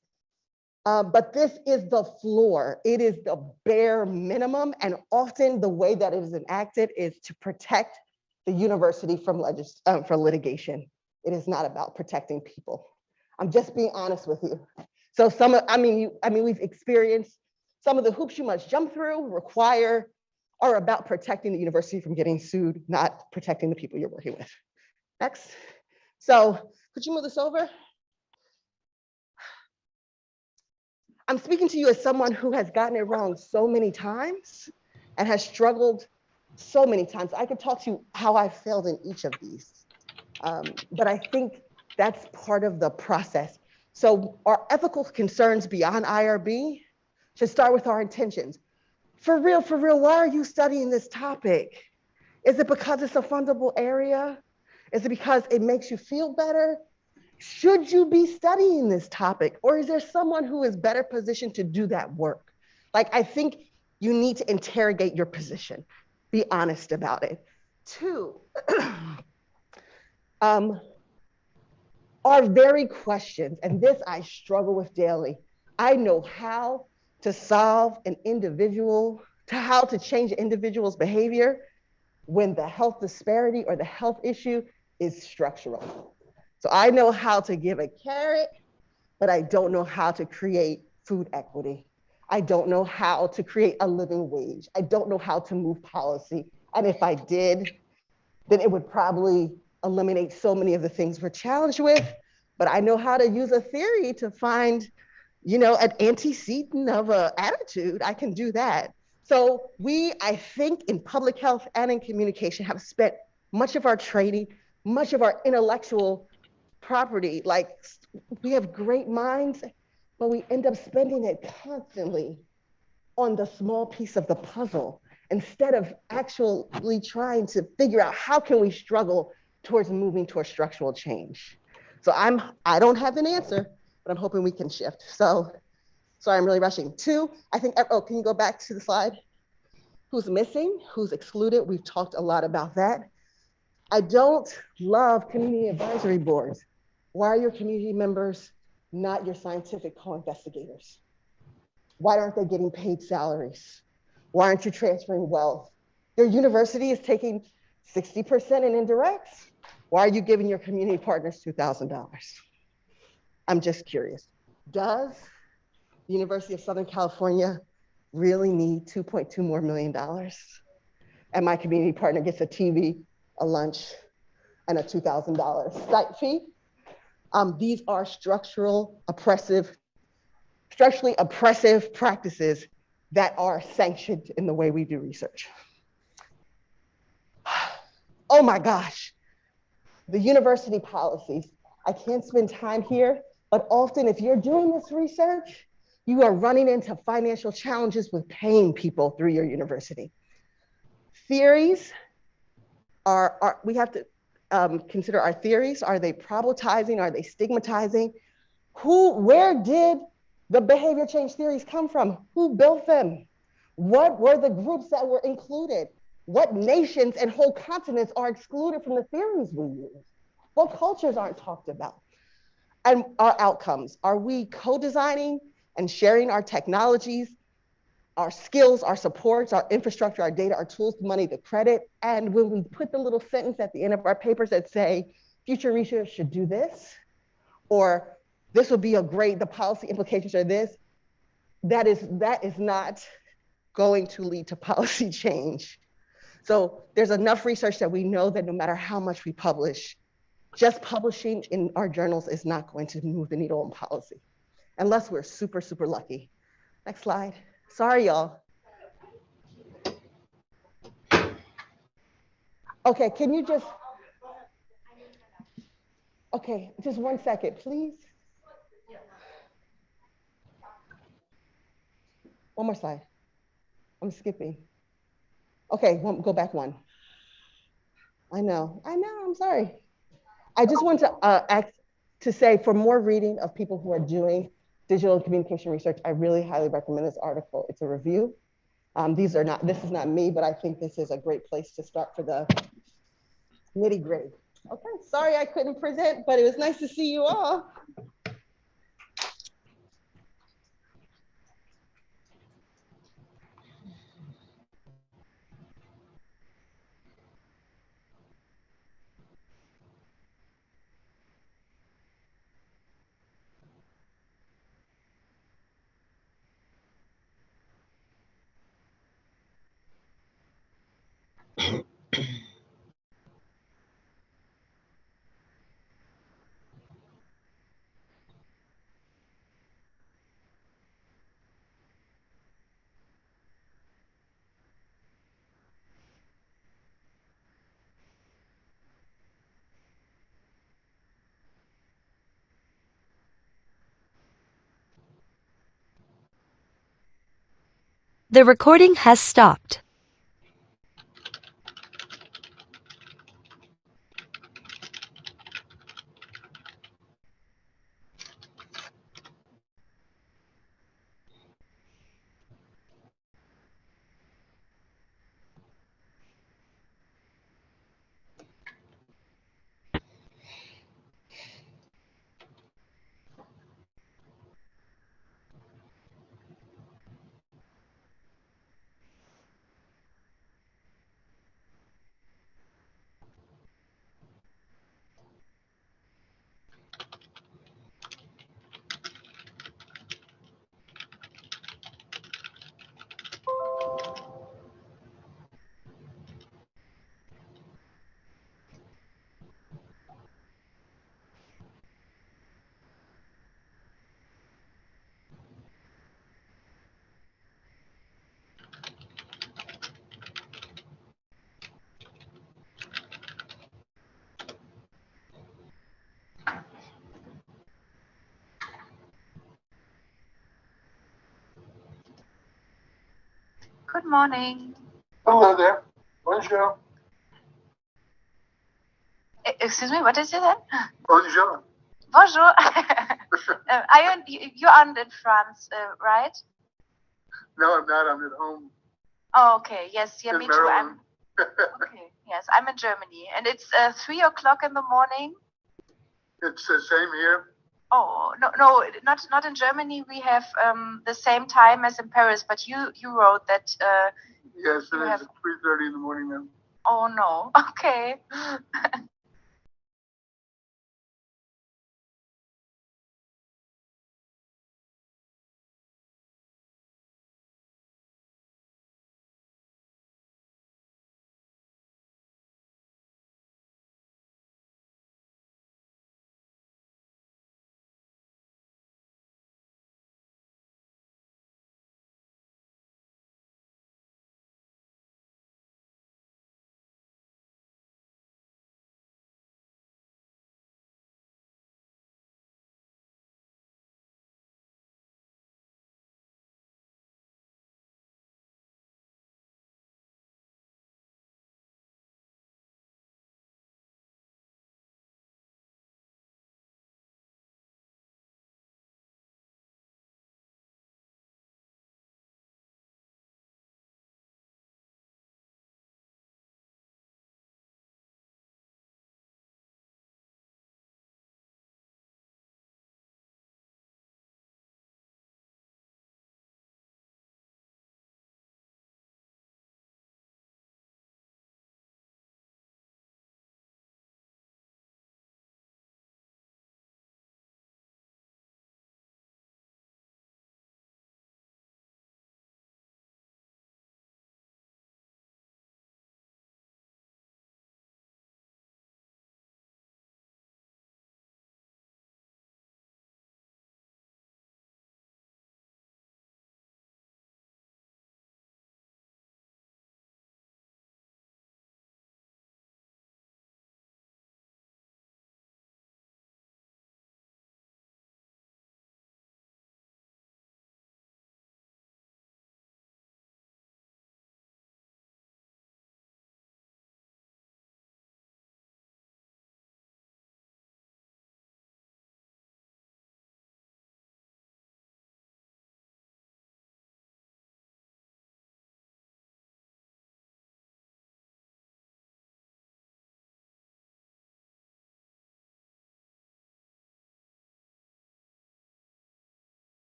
But this is the floor. It is the bare minimum. And often the way that it is enacted is to protect the university from litigation. It is not about protecting people. I'm just being honest with you. So we've experienced some of the hoops you must jump through are about protecting the university from getting sued, not protecting the people you're working with. Next. So could you move this over? I'm speaking to you as someone who has gotten it wrong so many times and has struggled so many times. I could talk to you how I failed in each of these, but I think that's part of the process. So our ethical concerns beyond IRB should start with our intentions. For real, why are you studying this topic? Is it because it's a fundable area? Is it because it makes you feel better? Should you be studying this topic? Or is there someone who is better positioned to do that work? Like, I think you need to interrogate your position. Be honest about it. Two, our very questions, and this I struggle with daily. I know how to solve how to change an individual's behavior when the health disparity or the health issue is structural. So I know how to give a carrot, but I don't know how to create food equity. I don't know how to create a living wage. I don't know how to move policy. And if I did, then it would probably eliminate so many of the things we're challenged with. But I know how to use a theory to find an antecedent of an attitude. I can do that. So I think in public health and in communication have spent much of our training, much of our intellectual property, like we have great minds, but we end up spending it constantly on the small piece of the puzzle instead of actually trying to figure out how can we struggle towards moving towards structural change. So I don't have an answer, but I'm hoping we can shift. So, sorry, I'm really rushing. Two, I think, can you go back to the slide? Who's missing, who's excluded? We've talked a lot about that. I don't love community advisory boards. Why are your community members not your scientific co-investigators? Why aren't they getting paid salaries? Why aren't you transferring wealth? Your university is taking 60% in indirects. Why are you giving your community partners $2,000? I'm just curious. Does the University of Southern California really need $2.2 million more? And my community partner gets a TV, a lunch, and a $2,000 site fee? These are structurally oppressive practices that are sanctioned in the way we do research. Oh my gosh, the university policies. I can't spend time here, but often if you're doing this research, You are running into financial challenges with paying people through your university. Theories we have to consider our theories. Are they problematizing? Are they stigmatizing? Where did the behavior change theories come from? Who built them? What were the groups that were included? What nations and whole continents are excluded from the theories we use? What cultures aren't talked about? And our outcomes. Are we co-designing and sharing our technologies, our skills, our supports, our infrastructure, our data, our tools, the money, the credit? And when we put the little sentence at the end of our papers that say, future research should do this, or this would be the policy implications are this, that is not going to lead to policy change. So there's enough research that we know that no matter how much we publish, just publishing in our journals is not going to move the needle in policy, unless we're super, super lucky. Next slide. Sorry, y'all. Okay, can you just, okay, just 1 second, please. One more slide. I'm skipping. Okay, go back one. I know, I'm sorry. I just want to say for more reading of people who are doing digital communication research, I really highly recommend this article. It's a review. This is not me, but I think this is a great place to start for the nitty gritty. Okay, sorry I couldn't present, but it was nice to see you all. The recording has stopped. Good morning. Hello there. Bonjour. Excuse me, what is it then? Bonjour. Bonjour. You aren't in France, right? No, I'm not. I'm at home Oh, okay. Yes, yeah, in me too. Maryland. Okay. Yes, I'm in Germany, and it's 3 o'clock in the morning. It's the same here. Oh no, not in Germany. We have the same time as in Paris, but you wrote that. Yes, you it have- is 3:30 in the morning now. Oh no. Okay.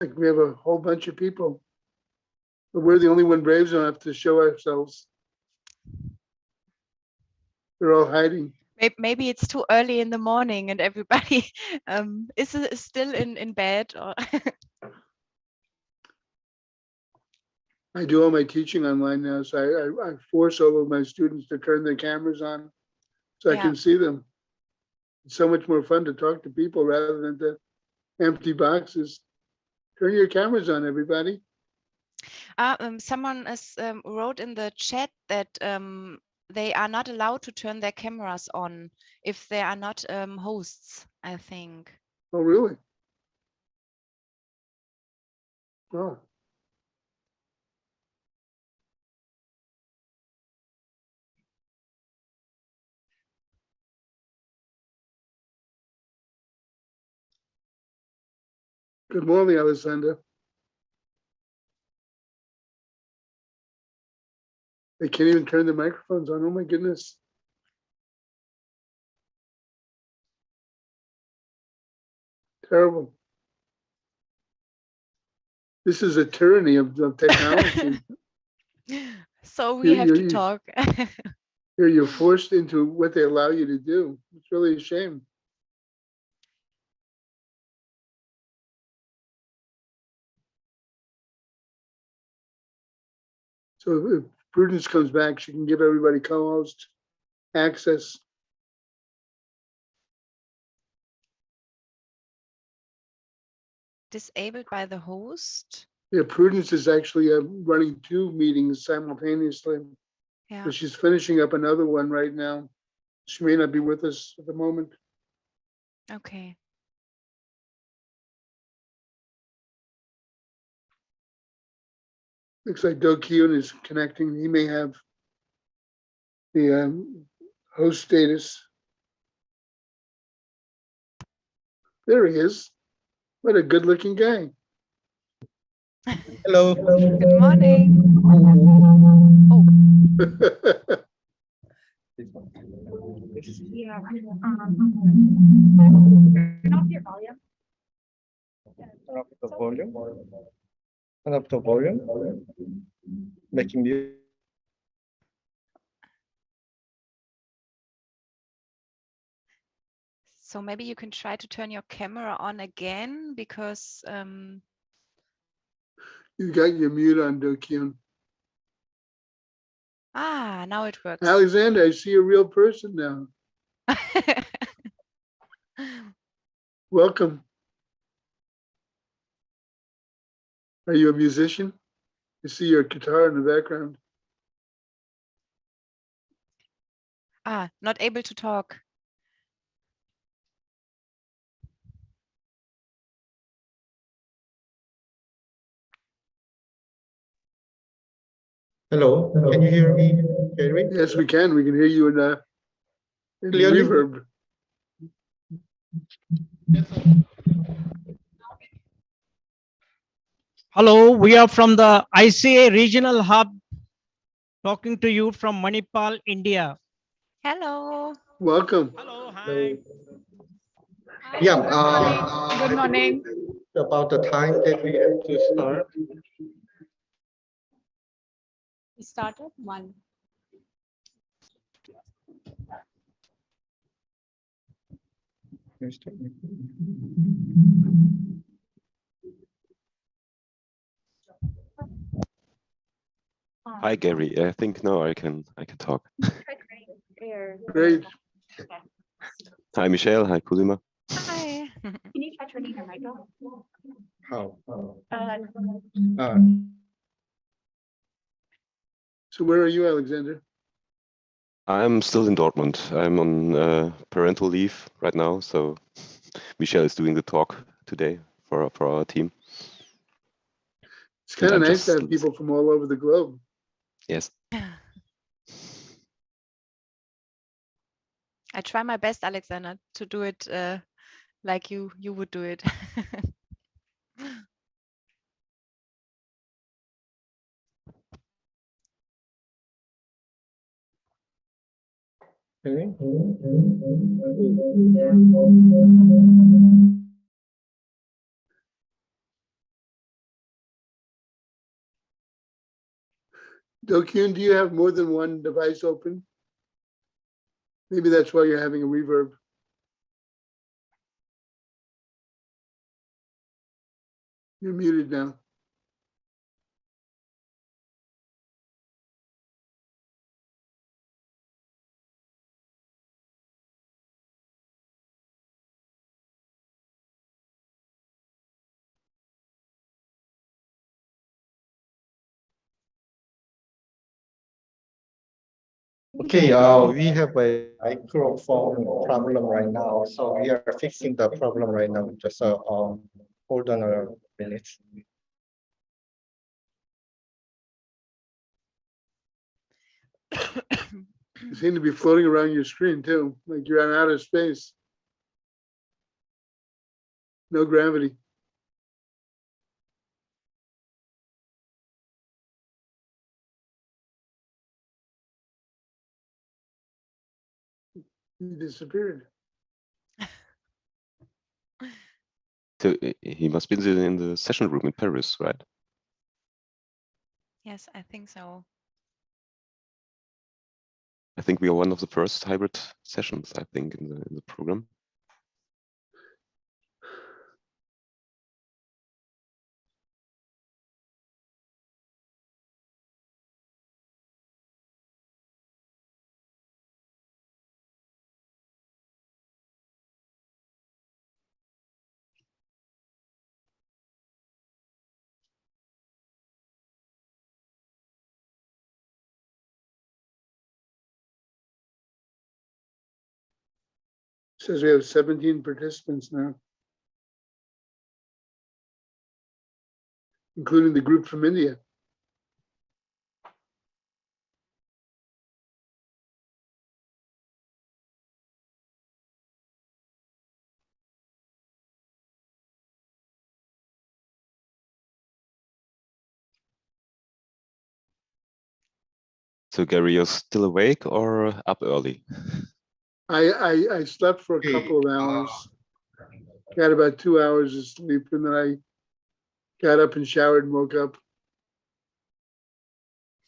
Like we have a whole bunch of people, but we're the only one brave enough to show ourselves. They're all hiding. Maybe it's too early in the morning and everybody is still in bed. Or I do all my teaching online now, so I force all of my students to turn their cameras on so I Yeah. can see them. It's so much more fun to talk to people rather than to empty boxes. Turn your cameras on, everybody. someone wrote in the chat that they are not allowed to turn their cameras on if they are not hosts, I think. Oh, really? Oh. Good morning, Alessandra. They can't even turn the microphones on. Oh my goodness. Terrible. This is a tyranny of technology. So we have to talk. Here you're forced into what they allow you to do. It's really a shame. So if Prudence comes back, she can give everybody co-host access. Disabled by the host. Yeah, Prudence is actually running 2 meetings simultaneously. Yeah. So she's finishing up another one right now. She may not be with us at the moment. Okay. Looks like Do Kyun is connecting. He may have the host status. There he is. What a good looking guy. Hello. Good morning. Oh, Yeah. Turn up the volume. Turn up the volume. Making mute. so maybe you can try to turn your camera on again because You got your mute on, Do Kyun. now it works. Alexander, I see a real person now. Welcome. Are you a musician? I see your guitar in the background. Not able to talk. Hello. Can you hear me, Jerry? Yes, we can. We can hear you in Clearly? reverb. Hello, we are from the ICA Regional Hub, talking to you from Manipal, India. Hello. Welcome. Hello, hi. Yeah. Good morning. About the time that we have to start. We start at 1. Hi, Gary. I think now I can talk. Great. Hi, Michelle. Hi, Kulima. Hi. Can you try turning your mic on? How? So where are you, Alexander? I'm still in Dortmund. I'm on parental leave right now, so Michelle is doing the talk today for our team. It's kind of I'm nice to just- have people from all over the globe. Yes. I try my best, Alexander, to do it like you would do it. Okay. Do-Kyun, do you have more than one device open? Maybe that's why you're having a reverb. You're muted now. Okay, we have a microphone problem right now, so we are fixing the problem right now. Just hold on a minute. You seem to be floating around your screen too, like you're on outer space. No gravity. You disappeared. So he must be in the session room in Paris, right? Yes, I think so. I think we are one of the first hybrid sessions, I think, in the program. Says we have 17 participants now, including the group from India. So Gary, you're still awake or up early? I slept for a couple of hours, got about 2 hours of sleep, and then I got up and showered and woke up.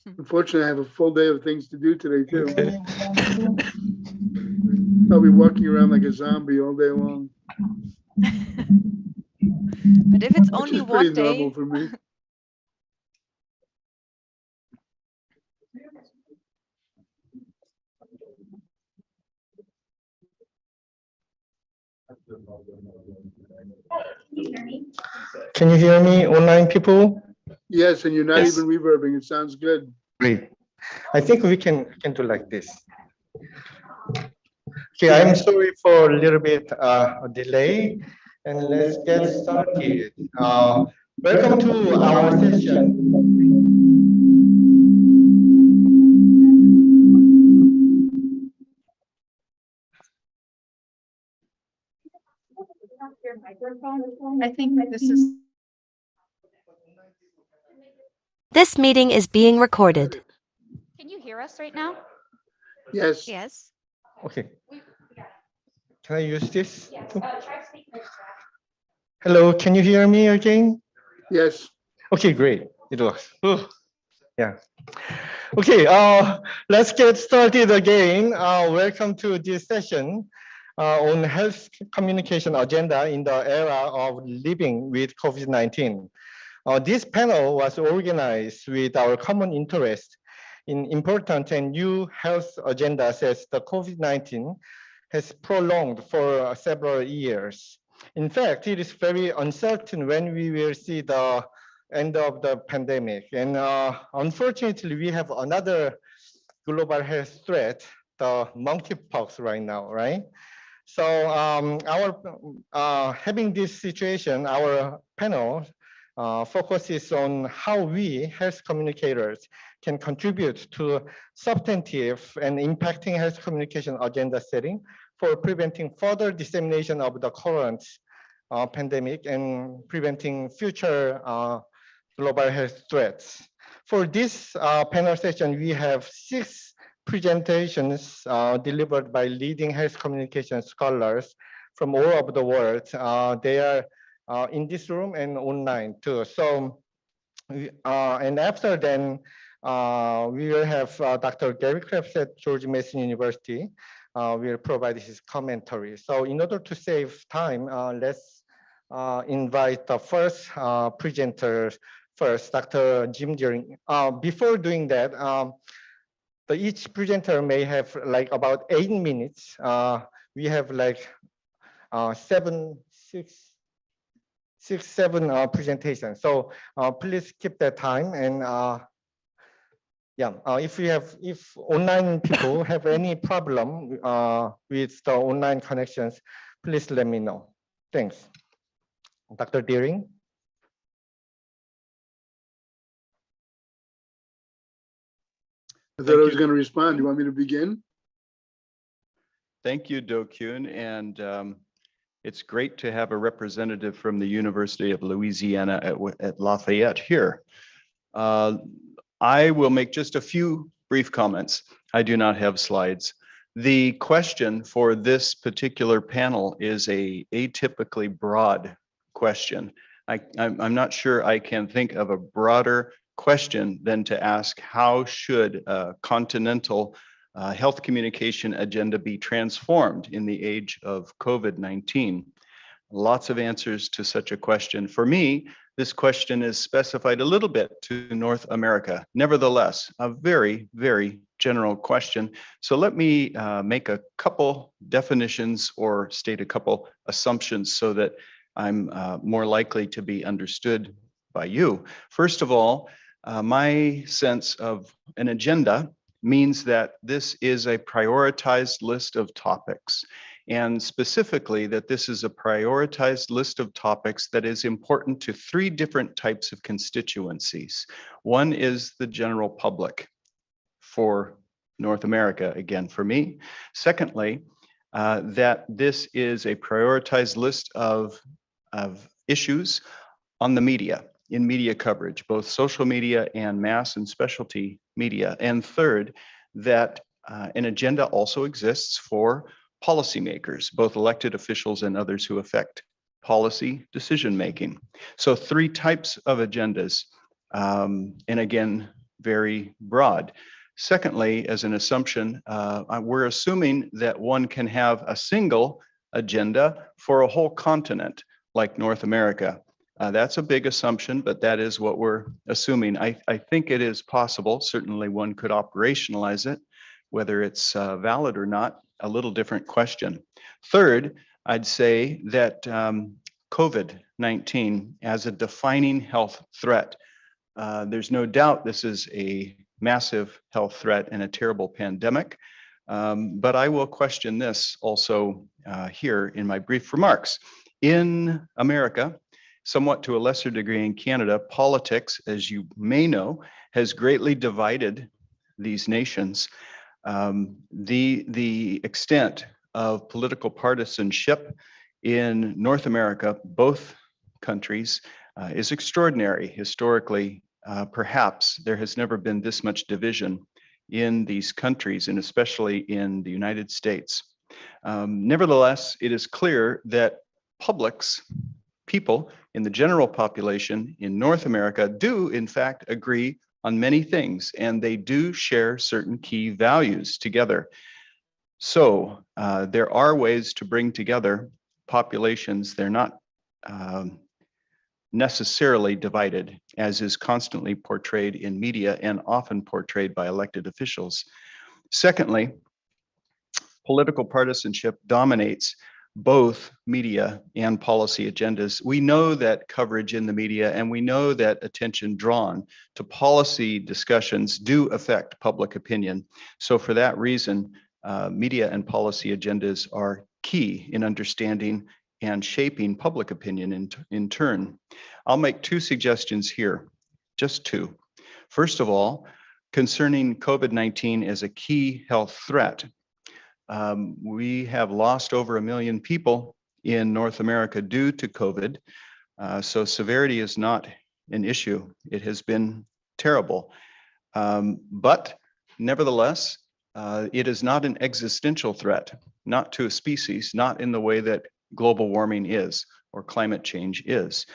Unfortunately, I have a full day of things to do today too. Okay. I'll be walking around like a zombie all day long. But if it's Which only is pretty one day, normal for me. Can you hear me, online people? Yes, and you're not Yes. even reverbing. It sounds good. Great. I think we can do like this. Okay, I'm sorry for a little bit delay, and let's get started. Welcome to our session. I think this is. This meeting is being recorded. Can you hear us right now? Yes. yes. Okay. Can I use this? Hello, can you hear me again? Yes. Okay, great. It works. Ooh. Yeah. Okay, let's get started again. Welcome to this session on health communication agenda in the era of living with COVID-19. This panel was organized with our common interest in important and new health agendas as the COVID-19 has prolonged for several years. In fact, it is very uncertain when we will see the end of the pandemic. And unfortunately, we have another global health threat, the monkeypox right now, right? So having this situation, our panel focuses on how we health communicators can contribute to substantive and impacting health communication agenda setting for preventing further dissemination of the current pandemic and preventing future global health threats. For this panel session, we have 6 presentations delivered by leading health communication scholars from all over the world. They are in this room and online too. So, and after then, we will have Dr. Gary Krebs at George Mason University will provide his commentary. So in order to save time, let's invite the first presenter first, Dr. Jim Deering. Before doing that, each presenter may have like about 8 minutes. We have like 7 presentations. So please keep that time. And if online people have any problem with the online connections, please let me know. Thanks. Dr. Deering. I thought I was going to respond. Do you want me to begin? Thank you, Do-Kyun, and it's great to have a representative from the University of Louisiana at Lafayette here. I will make just a few brief comments. I do not have slides. The question for this particular panel is a atypically broad question. I'm not sure I can think of a broader question than to ask, how should a continental health communication agenda be transformed in the age of COVID-19? Lots of answers to such a question. For me, this question is specified a little bit to North America. Nevertheless, a very, very general question. So let me make a couple definitions or state a couple assumptions so that I'm more likely to be understood by you. First of all, my sense of an agenda means that this is a prioritized list of topics, and specifically that this is a prioritized list of topics that is important to 3 different types of constituencies. One is the general public for North America, again, for me. Secondly, that this is a prioritized list of issues on the media, in media coverage, both social media and mass and specialty media. And third, that an agenda also exists for policymakers, both elected officials and others who affect policy decision-making. So 3 types of agendas, and again, very broad. Secondly, as an assumption, we're assuming that one can have a single agenda for a whole continent like North America. That's a big assumption, but that is what we're assuming. I think it is possible. Certainly one could operationalize it. Whether it's valid or not, a little different question. Third, I'd say that COVID-19 as a defining health threat. There's no doubt this is a massive health threat and a terrible pandemic. But I will question this also here in my brief remarks. In America, somewhat to a lesser degree in Canada, politics, as you may know, has greatly divided these nations. The extent of political partisanship in North America, both countries, is extraordinary. Historically, perhaps there has never been this much division in these countries, and especially in the United States. Nevertheless, it is clear that people in the general population in North America do in fact agree on many things, and they do share certain key values together. So there are ways to bring together populations. They're not necessarily divided, as is constantly portrayed in media and often portrayed by elected officials. Secondly, political partisanship dominates both media and policy agendas. We know that coverage in the media, and we know that attention drawn to policy discussions do affect public opinion. So for that reason, media and policy agendas are key in understanding and shaping public opinion in turn. I'll make 2 suggestions here, just 2. First of all, concerning COVID-19 as a key health threat. We have lost over 1 million people in North America due to COVID. So severity is not an issue. It has been terrible. But nevertheless, it is not an existential threat, not to a species, not in the way that global warming is or climate change is.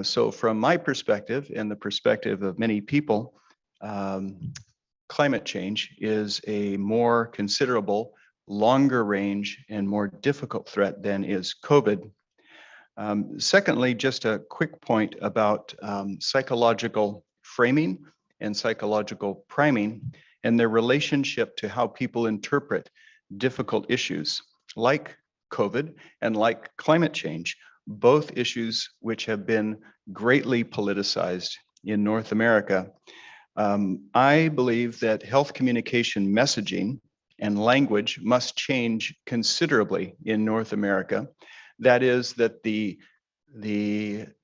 So from my perspective and the perspective of many people, climate change is a more considerable, longer range and more difficult threat than is COVID. Secondly, just a quick point about psychological framing and psychological priming and their relationship to how people interpret difficult issues like COVID and like climate change, both issues which have been greatly politicized in North America. I believe that health communication messaging and language must change considerably in North America. That is that the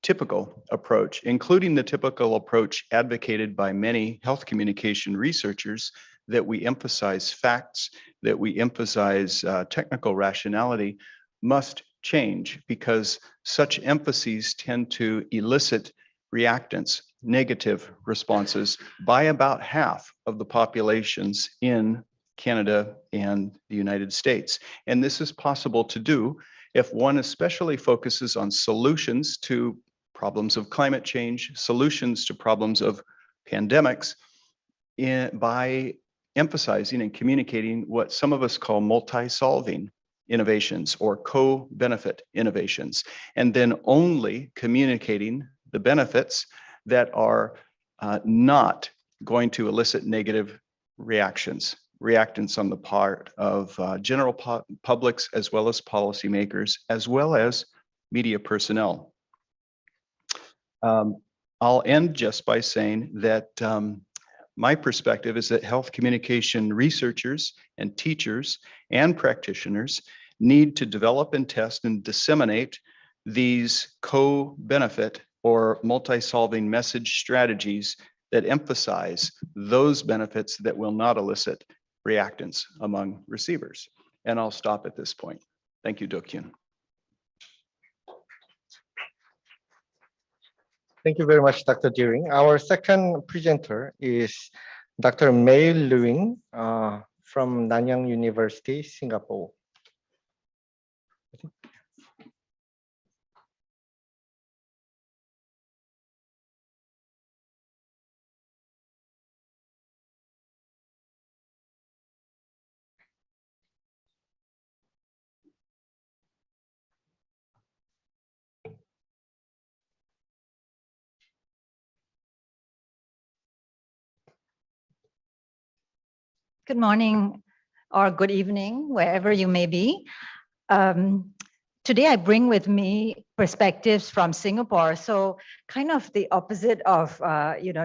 typical approach, including the typical approach advocated by many health communication researchers, that we emphasize facts, that we emphasize technical rationality, must change, because such emphases tend to elicit reactance, negative responses by about half of the populations in Canada and the United States. And this is possible to do if one especially focuses on solutions to problems of climate change, solutions to problems of pandemics, by emphasizing and communicating what some of us call multi-solving innovations or co-benefit innovations, and then only communicating the benefits that are not going to elicit negative reactance on the part of general publics, as well as policymakers, as well as media personnel. I'll end just by saying that my perspective is that health communication researchers and teachers and practitioners need to develop and test and disseminate these co-benefit or multi-solving message strategies that emphasize those benefits that will not elicit reactance among receivers. And I'll stop at this point. Thank you, Do-Kyun. Thank you very much, Dr. Deering. Our second presenter is Dr. May Luing from Nanyang University, Singapore. Good morning or good evening, wherever you may be. Today I bring with me perspectives from Singapore. So kind of the opposite of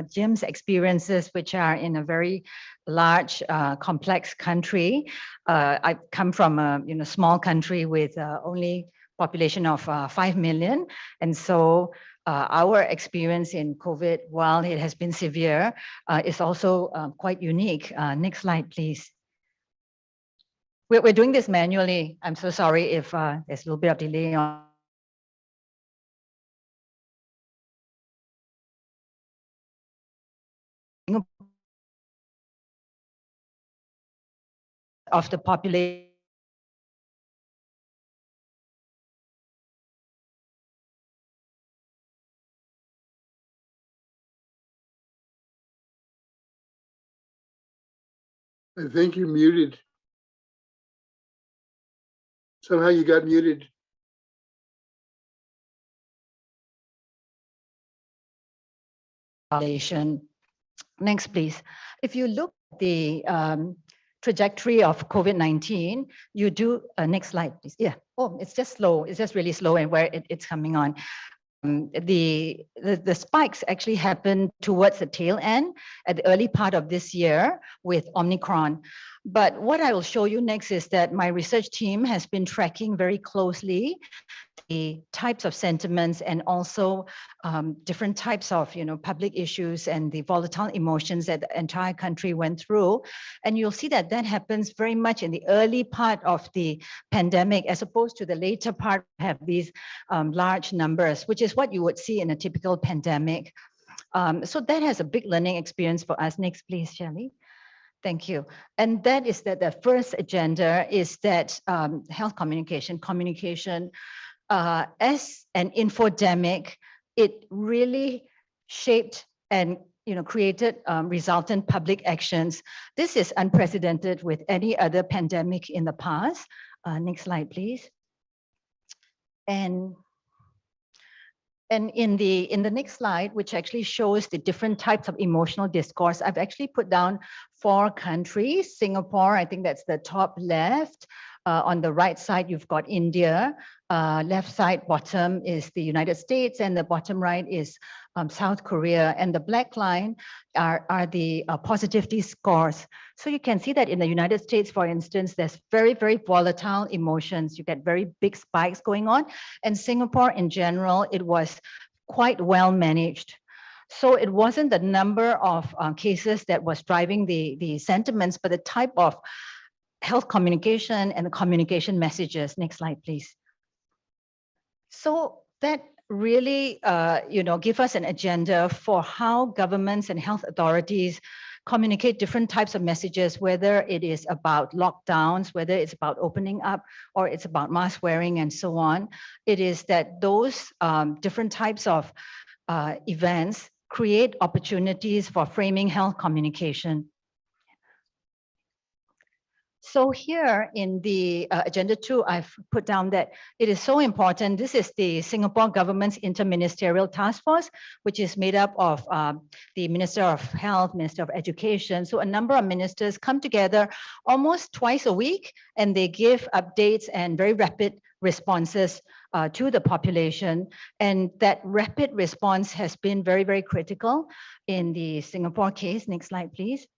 Jim's experiences, which are in a very large, complex country. I come from a small country with only population of 5 million. And so our experience in COVID, while it has been severe, is also quite unique. Next slide, please. We're doing this manually. I'm so sorry if there's a little bit of delay on. Of the population. I think you're muted. Somehow you got muted. Next, please. If you look at the trajectory of COVID-19, you do, next slide, please. Yeah, oh, it's just slow. It's just really slow and where it's coming on. The spikes actually happened towards the tail end at the early part of this year with Omicron. But what I will show you next is that my research team has been tracking very closely the types of sentiments and also different types of public issues and the volatile emotions that the entire country went through. And you'll see that that happens very much in the early part of the pandemic, as opposed to the later part have these large numbers, which is what you would see in a typical pandemic. So that has a big learning experience for us. Next, please, Shelley. Thank you. And that is that the first agenda is that health communication as an infodemic, it really shaped and created resultant public actions. This is unprecedented with any other pandemic in the past. Next slide, please. And in the next slide, which actually shows the different types of emotional discourse, I've actually put down 4 countries. Singapore, I think that's the top left. On the right side, you've got India. Left side bottom is the United States, and the bottom right is South Korea. And the black line are the positivity scores. So you can see that in the United States, for instance, there's very, very volatile emotions. You get very big spikes going on. And Singapore in general, it was quite well managed. So it wasn't the number of cases that was driving the sentiments, but the type of health communication and the communication messages. Next slide, please. So that really, give us an agenda for how governments and health authorities communicate different types of messages, whether it is about lockdowns, whether it's about opening up, or it's about mask wearing and so on. It is that those different types of events create opportunities for framing health communication. So here in the Agenda 2, I've put down that it is so important. This is the Singapore government's Inter-Ministerial Task Force, which is made up of the Minister of Health, Minister of Education. So a number of ministers come together almost twice a week, and they give updates and very rapid responses to the population. And that rapid response has been very, very critical in the Singapore case. Next slide, please.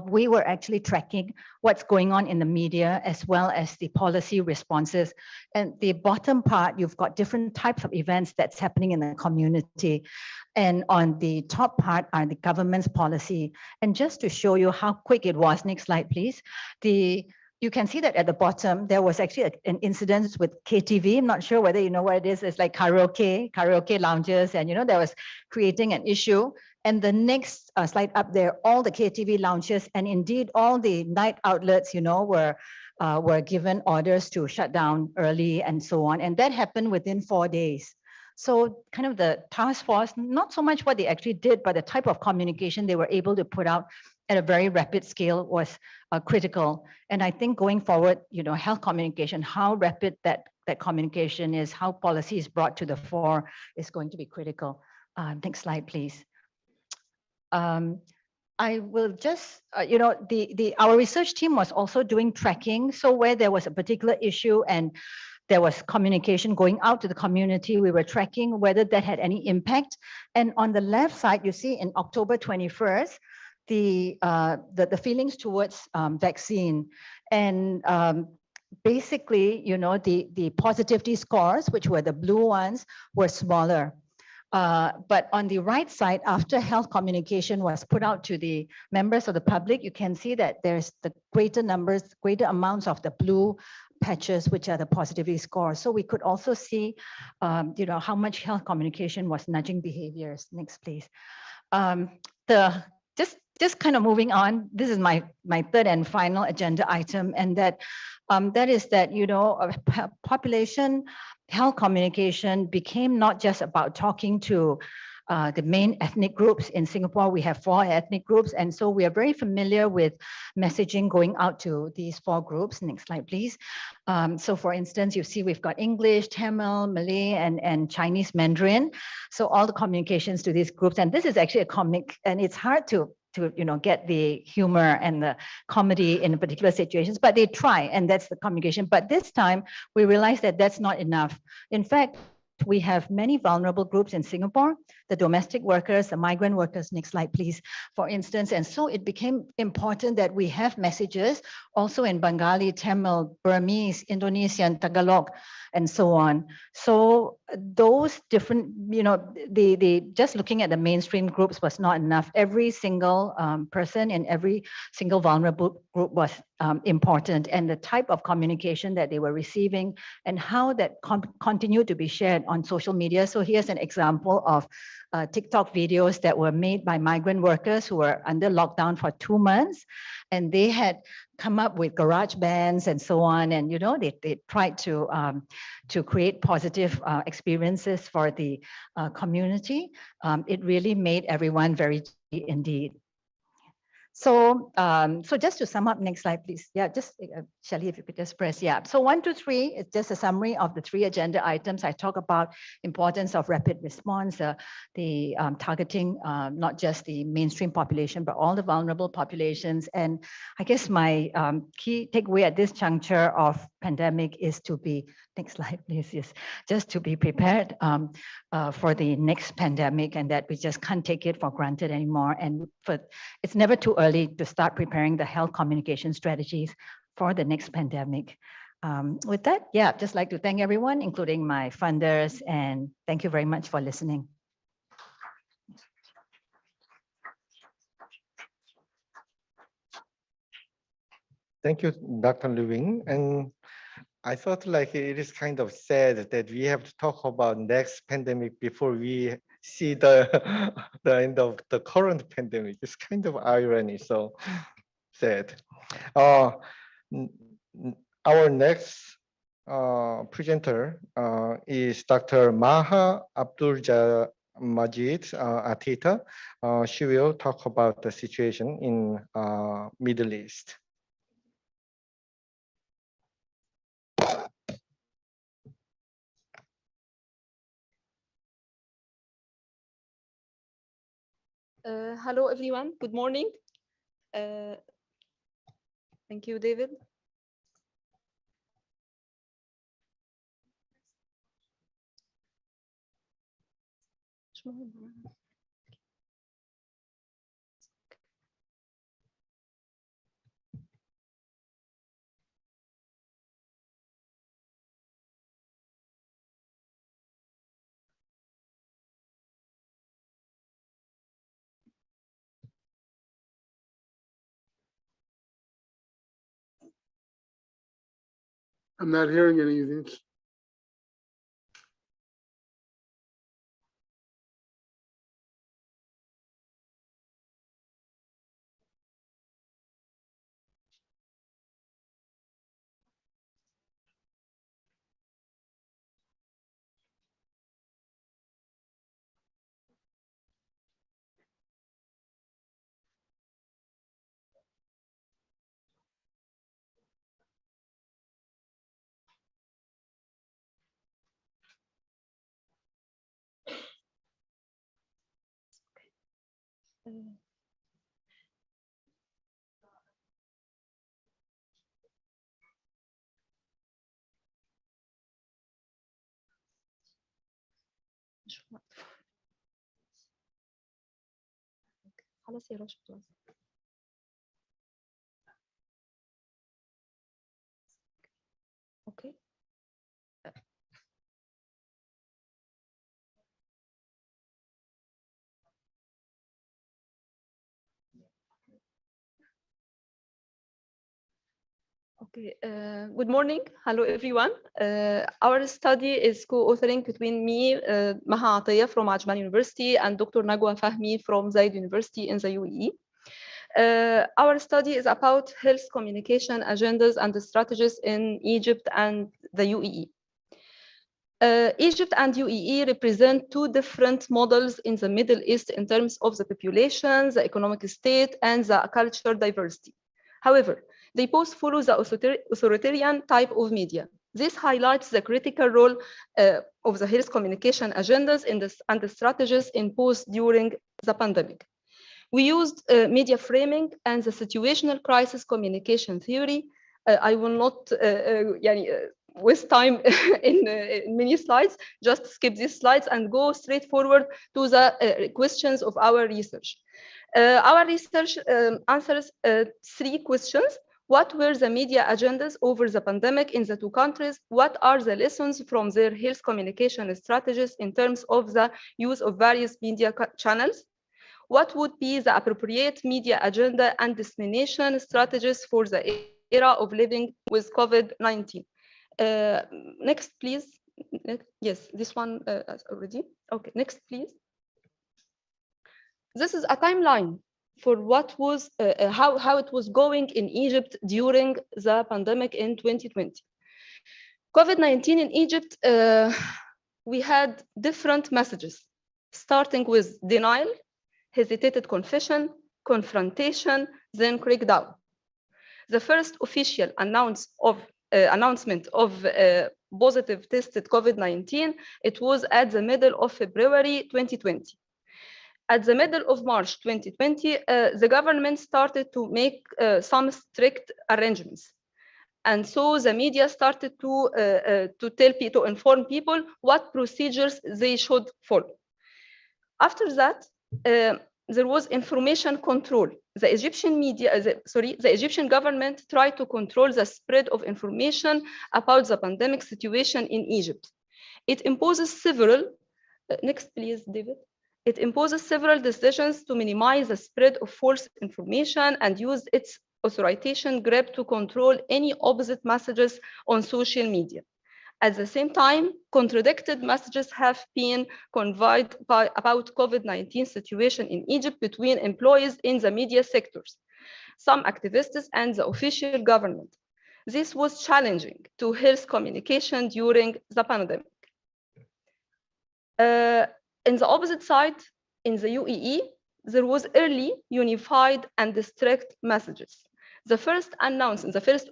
We were actually tracking what's going on in the media as well as the policy responses. And the bottom part, you've got different types of events that's happening in the community. And on the top part are the government's policy. And just to show you how quick it was, next slide, please. You can see that at the bottom, there was actually an incident with KTV. I'm not sure whether you know what it is. It's like karaoke lounges, and there was creating an issue. And the next slide up there, all the KTV lounges and indeed all the night outlets, were given orders to shut down early and so on. And that happened within 4 days. So kind of the task force, not so much what they actually did, but the type of communication they were able to put out at a very rapid scale was critical. And I think going forward, health communication, how rapid that communication is, how policy is brought to the fore is going to be critical. Next slide, please. I will just, our research team was also doing tracking. So where there was a particular issue and there was communication going out to the community, we were tracking whether that had any impact. And on the left side, you see in October 21st, the feelings towards vaccine. And basically, the positivity scores, which were the blue ones, were smaller. But on the right side, after health communication was put out to the members of the public, you can see that there's the greater amounts of the blue patches, which are the positivity scores. So we could also see, how much health communication was nudging behaviors. Next, please. Just kind of moving on, this is my third and final agenda item, and that is that, population health communication became not just about talking to the main ethnic groups. In Singapore, we have 4 ethnic groups, and so we are very familiar with messaging going out to these 4 groups. Next slide, please. So for instance, you see we've got English, Tamil, Malay, and Chinese Mandarin. So all the communications to these groups, and this is actually a comic, and it's hard to get the humor and the comedy in particular situations, but they try, and that's the communication. But this time we realized that that's not enough. In fact, we have many vulnerable groups in Singapore, the domestic workers, the migrant workers. Next slide, please, for instance. And so it became important that we have messages also in Bengali, Tamil, Burmese, Indonesian, Tagalog, and so on. So those different, just looking at the mainstream groups was not enough. Every single person in every single vulnerable group was important, and the type of communication that they were receiving and how that continued to be shared on social media. So here's an example of TikTok videos that were made by migrant workers who were under lockdown for 2 months. And they had come up with garage bands and so on. And, they tried to create positive experiences for the community. It really made everyone very indeed. So, so just to sum up, next slide, please. Yeah, just Shelley, if you could just press. Yeah. So 1, 2, 3 is just a summary of the 3 agenda items. I talk about importance of rapid response, the targeting not just the mainstream population, but all the vulnerable populations. And I guess my key takeaway at this juncture of pandemic is to be, next slide, please. Yes, just to be prepared for the next pandemic, and that we just can't take it for granted anymore. And it's never too early to start preparing the health communication strategies for the next pandemic. With that, yeah, just like to thank everyone, including my funders, and thank you very much for listening. Thank you, Dr. Lewin. And I thought like it is kind of sad that we have to talk about next pandemic before we see the end of the current pandemic. It's kind of irony, so sad. Our next presenter is Dr. Maha Abdul-Majid Atita. She will talk about the situation in Middle East. Hello, everyone. Good morning. Thank you, David. I'm not hearing anything. خلاص يا رشا خلاص. اوكي. Okay, good morning. Hello, everyone. Our study is co-authoring between me, Maha Ataya from Ajman University, and Dr. Nagwa Fahmi from Zaid University in the UAE. Our study is about health communication agendas and the strategies in Egypt and the UAE. Egypt and UAE represent 2 different models in the Middle East in terms of the population, the economic state, and the cultural diversity. However, they both follow the authoritarian type of media. This highlights the critical role of the health communication agendas and the strategies imposed during the pandemic. We used media framing and the situational crisis communication theory. I will not waste time in many slides, just skip these slides and go straight forward to the questions of our research. Our research answers 3 questions. What were the media agendas over the pandemic in the 2 countries? What are the lessons from their health communication strategies in terms of the use of various media channels? What would be the appropriate media agenda and dissemination strategies for the era of living with COVID-19? Next, please. Yes, this one already. Okay, next, please. This is a timeline for what was how it was going in Egypt during the pandemic in 2020. COVID-19 in Egypt, we had different messages, starting with denial, hesitated confession, confrontation, then crackdown. The first official announcement of positive tested COVID-19, it was at the middle of February 2020. At the middle of March 2020, the government started to make some strict arrangements. And so the media started to inform people what procedures they should follow. After that, there was information control. The Egyptian the Egyptian government tried to control the spread of information about the pandemic situation in Egypt. It imposes several, next please, David. It imposes several decisions to minimize the spread of false information and used its authorization grip to control any opposite messages on social media. At the same time, contradicted messages have been conveyed about COVID-19 situation in Egypt between employees in the media sectors, some activists and the official government. This was challenging to health communication during the pandemic. In the opposite side, in the UAE, there was early, unified, and strict messages. The first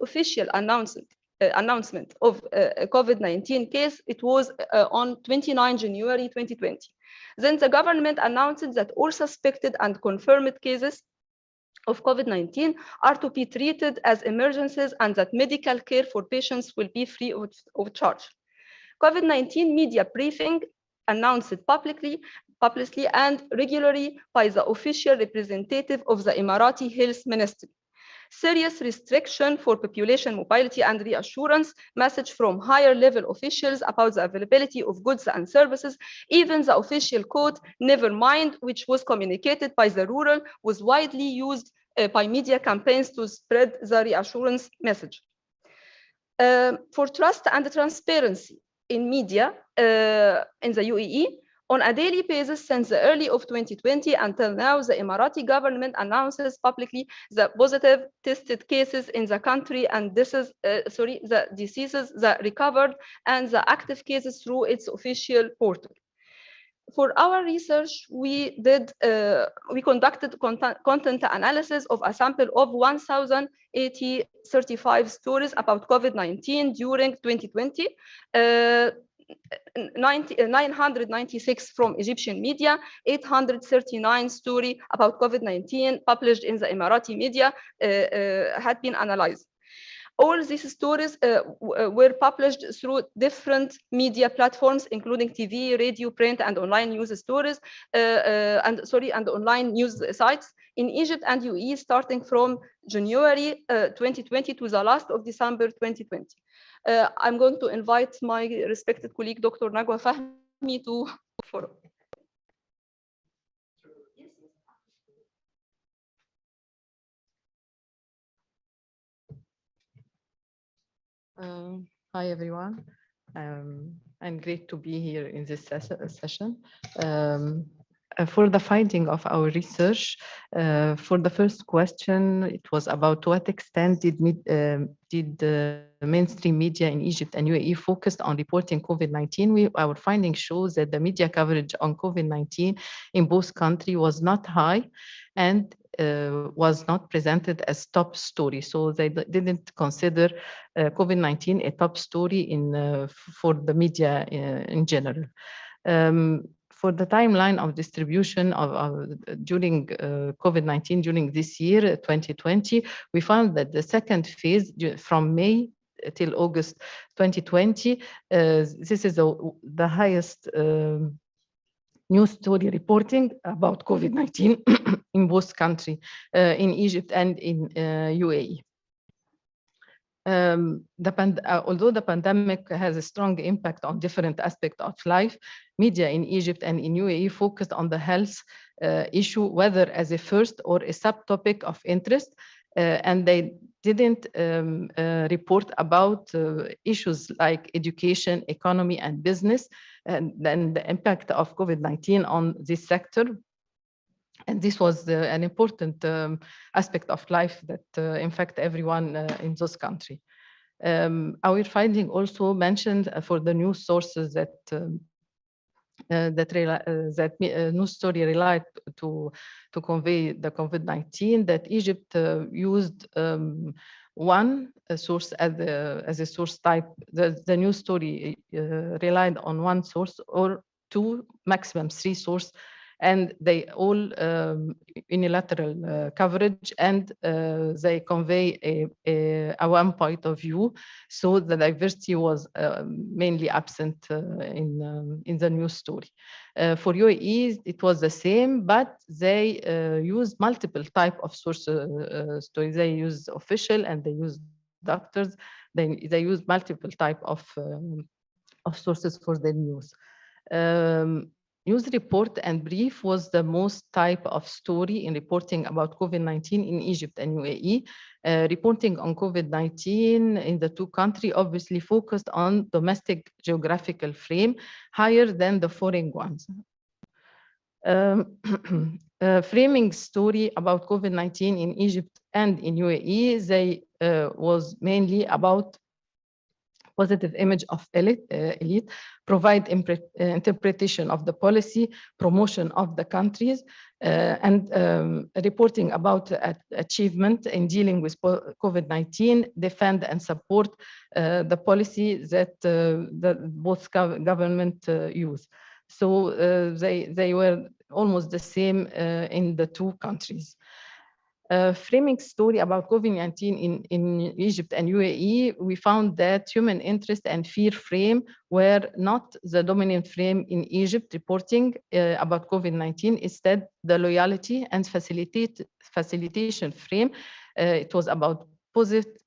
official announcement of a COVID-19 case, it was on 29 January 2020. Then the government announced that all suspected and confirmed cases of COVID-19 are to be treated as emergencies and that medical care for patients will be free of charge. COVID-19 media briefing announced publicly and regularly by the official representative of the Emirati Health Ministry. Serious restriction for population mobility and reassurance message from higher level officials about the availability of goods and services. Even the official quote, "never mind," which was communicated by the rural, was widely used by media campaigns to spread the reassurance message. For trust and transparency in media in the UAE, on a daily basis since the early of 2020 until now, the Emirati government announces publicly the positive tested cases in the country and the diseases that recovered and the active cases through its official portal. For our research, we conducted content analysis of a sample of 1,035 stories about COVID-19 during 2020. 996 from Egyptian media, 839 stories about COVID-19 published in the Emirati media had been analyzed. All these stories were published through different media platforms, including TV, radio, print, and online news stories, and online news sites in Egypt and UAE, starting from January 2020 to the last of December 2020. I'm going to invite my respected colleague, Dr. Nagwa Fahmi, to follow. Hi, everyone. I'm great to be here in this session. For the finding of our research, for the first question, it was about to what extent did the mainstream media in Egypt and UAE focused on reporting COVID-19. Our findings shows that the media coverage on COVID-19 in both countries was not high and was not presented as top story. So they didn't consider COVID-19 a top story for the media in general. For the timeline of distribution during COVID-19 during this year, 2020, we found that the second phase from May till August 2020, this is the highest news story reporting about COVID-19 in both countries, in Egypt and in UAE. Although the pandemic has a strong impact on different aspects of life, media in Egypt and in UAE focused on the health issue, whether as a first or a subtopic of interest, and they didn't report about issues like education, economy, and business, and then the impact of COVID-19 on this sector. And this was an important aspect of life that infect everyone in this country. Our finding also mentioned for the news sources that news story relied to convey the COVID-19, that Egypt used one source as a source type. The news story relied on one source or two, maximum three sources, and they all unilateral coverage, and they convey a one point of view. So the diversity was mainly absent in the news story. For UAE, it was the same, but they used multiple type of source stories. They use official and they use doctors. They use multiple type of sources for the news. News report and brief was the most type of story in reporting about COVID-19 in Egypt and UAE. Reporting on COVID-19 in the two countries obviously focused on domestic geographical frame higher than the foreign ones. Framing story about COVID-19 in Egypt and in UAE, they was mainly about positive image of elite, provide interpretation of the policy, promotion of the countries, and reporting about achievement in dealing with COVID-19, defend and support the policy that both government use. So they were almost the same in the two countries. Framing story about COVID-19 in Egypt and UAE, we found that human interest and fear frame were not the dominant frame in Egypt reporting about COVID-19. Instead, the loyalty and facilitation frame. It was about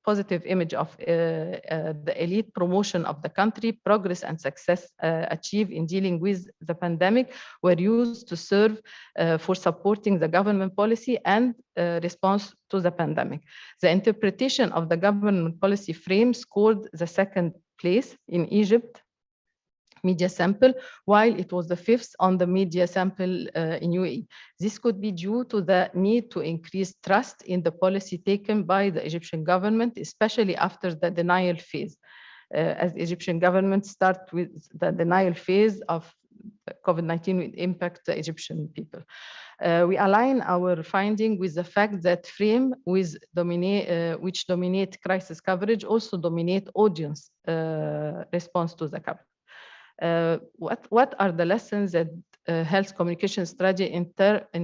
positive image of the elite, promotion of the country, progress and success achieved in dealing with the pandemic were used to serve for supporting the government policy and response to the pandemic. The interpretation of the government policy frame scored the second place in Egypt media sample, while it was the fifth on the media sample in UAE. This could be due to the need to increase trust in the policy taken by the Egyptian government, especially after the denial phase. As the Egyptian government start with the denial phase of COVID-19 will impact the Egyptian people. We align our finding with the fact that frame which dominate crisis coverage also dominate audience response to the coverage. What are the lessons that health communication strategy in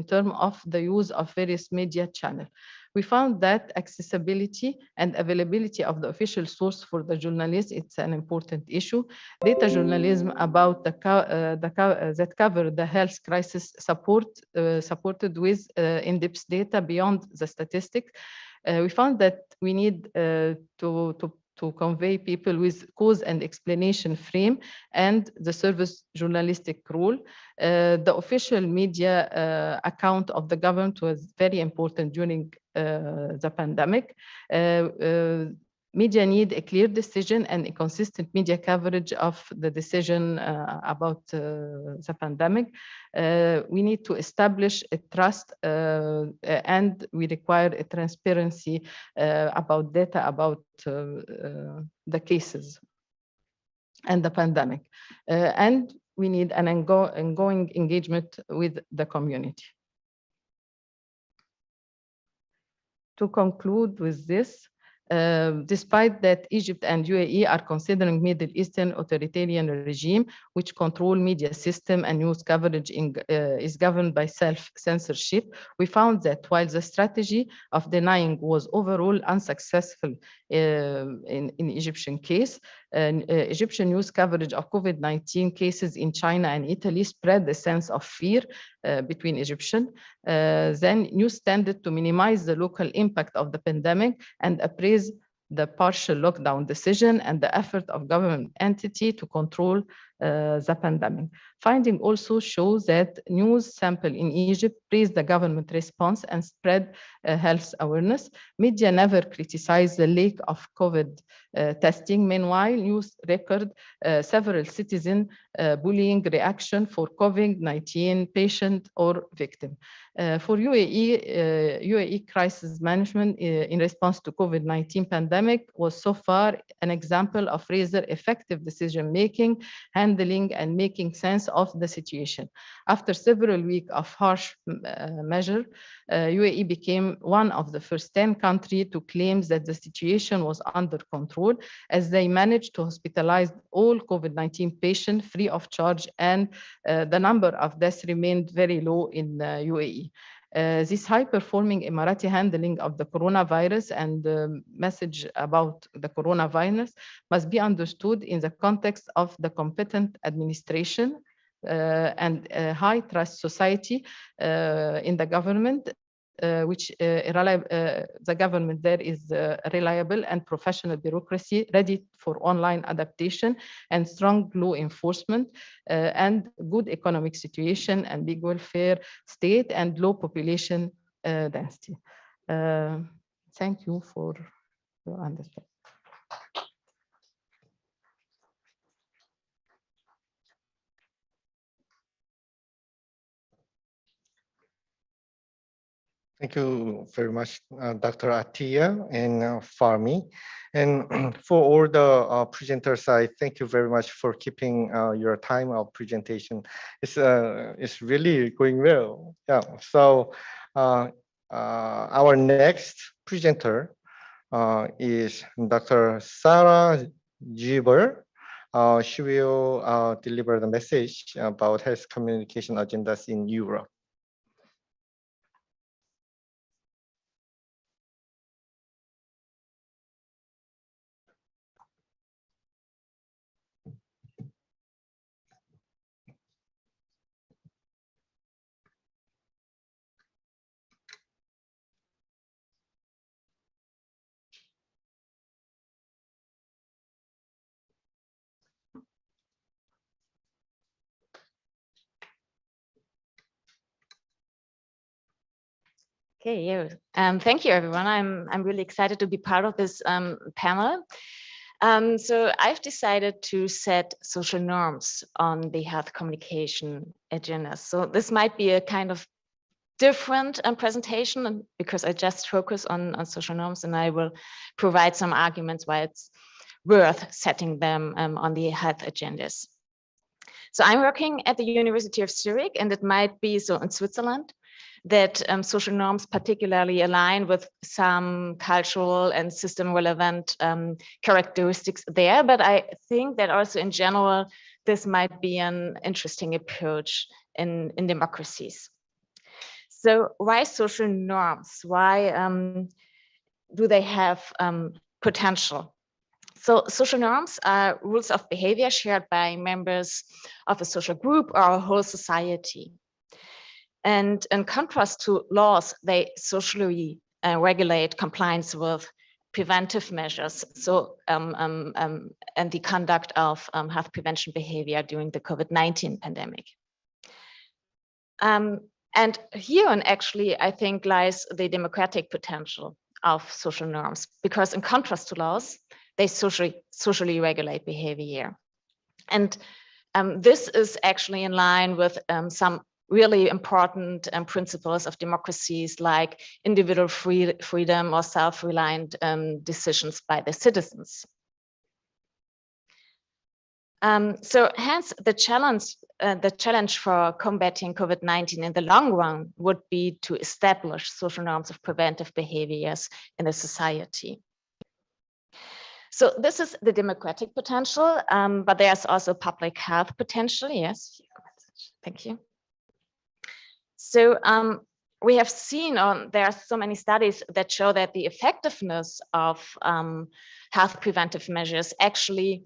terms of the use of various media channels? We found that accessibility and availability of the official source for the journalists, it's an important issue. Data journalism about that cover the health crisis supported with in-depth data beyond the statistics. We found that we need to convey people with cause and explanation frame and the service journalistic role. The official media account of the government was very important during the pandemic. Media need a clear decision and a consistent media coverage of the decision about the pandemic. We need to establish a trust and we require a transparency about data about the cases and the pandemic. And we need an ongoing engagement with the community. To conclude with this, despite that Egypt and UAE are considering Middle Eastern authoritarian regime, which control media system and news coverage is governed by self-censorship, we found that while the strategy of denying was overall unsuccessful in Egyptian case, Egyptian news coverage of COVID-19 cases in China and Italy spread a sense of fear between Egyptians. Then news tended to minimize the local impact of the pandemic and appraise the partial lockdown decision and the effort of government entity to control the pandemic. Finding also shows that news sample in Egypt praised the government response and spread health awareness. Media never criticized the lack of COVID testing. Meanwhile, news record several citizen bullying reaction for COVID-19 patient or victim. For UAE crisis management in response to COVID-19 pandemic was so far an example of rather effective decision-making, handling and making sense of the situation. After several weeks of harsh measure, UAE became one of the first 10 countries to claim that the situation was under control, as they managed to hospitalize all COVID-19 patients free of charge, and the number of deaths remained very low in UAE. This high-performing Emirati handling of the coronavirus and the message about the coronavirus must be understood in the context of the competent administration and high trust society in the government, which the government there is reliable and professional bureaucracy ready for online adaptation and strong law enforcement and good economic situation and big welfare state and low population density. Thank you for your understanding. Thank you very much, Dr. Attia and Fahmi. And for all the presenters, I thank you very much for keeping your time of presentation. It's really going well. Yeah. So our next presenter is Dr. Sarah Gieber. She will deliver the message about health communication agendas in Europe. Okay, yeah. Thank you, everyone. I'm really excited to be part of this panel. So I've decided to set social norms on the health communication agenda. So this might be a kind of different presentation because I just focus on social norms, and I will provide some arguments why it's worth setting them on the health agendas. So I'm working at the University of Zurich, and it might be so in Switzerland that social norms particularly align with some cultural and system relevant characteristics there. But I think that also in general, this might be an interesting approach in democracies. So why social norms? Why do they have potential? So social norms are rules of behavior shared by members of a social group or a whole society. And in contrast to laws, they socially regulate compliance with preventive measures. So and the conduct of health prevention behavior during the COVID-19 pandemic. And herein actually, I think, lies the democratic potential of social norms, because in contrast to laws, they socially regulate behavior. And this is actually in line with some really important principles of democracies, like individual freedom or self-reliant decisions by the citizens. So hence the challenge for combating COVID-19 in the long run would be to establish social norms of preventive behaviors in a society. So this is the democratic potential, but there's also public health potential. Yes, thank you. So we have seen there are so many studies that show that the effectiveness of health preventive measures actually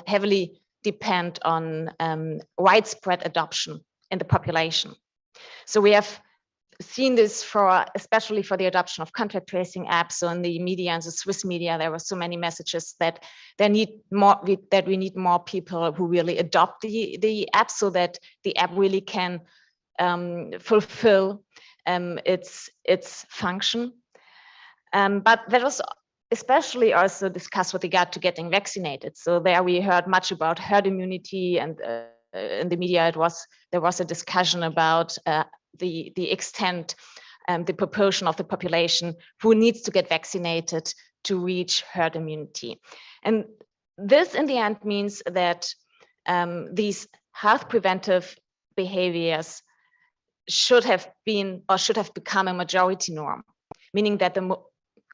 heavily depend on widespread adoption in the population. So we have seen this for, especially for the adoption of contact tracing apps. So in the media and the Swiss media, there were so many messages that we need more people who really adopt the app so that the app really can fulfill its function. But that was especially also discussed with regard to getting vaccinated. So there we heard much about herd immunity, and in the media there was a discussion about the extent, the proportion of the population who needs to get vaccinated to reach herd immunity. And this in the end means that these health preventive behaviors should have been or should have become a majority norm, meaning that the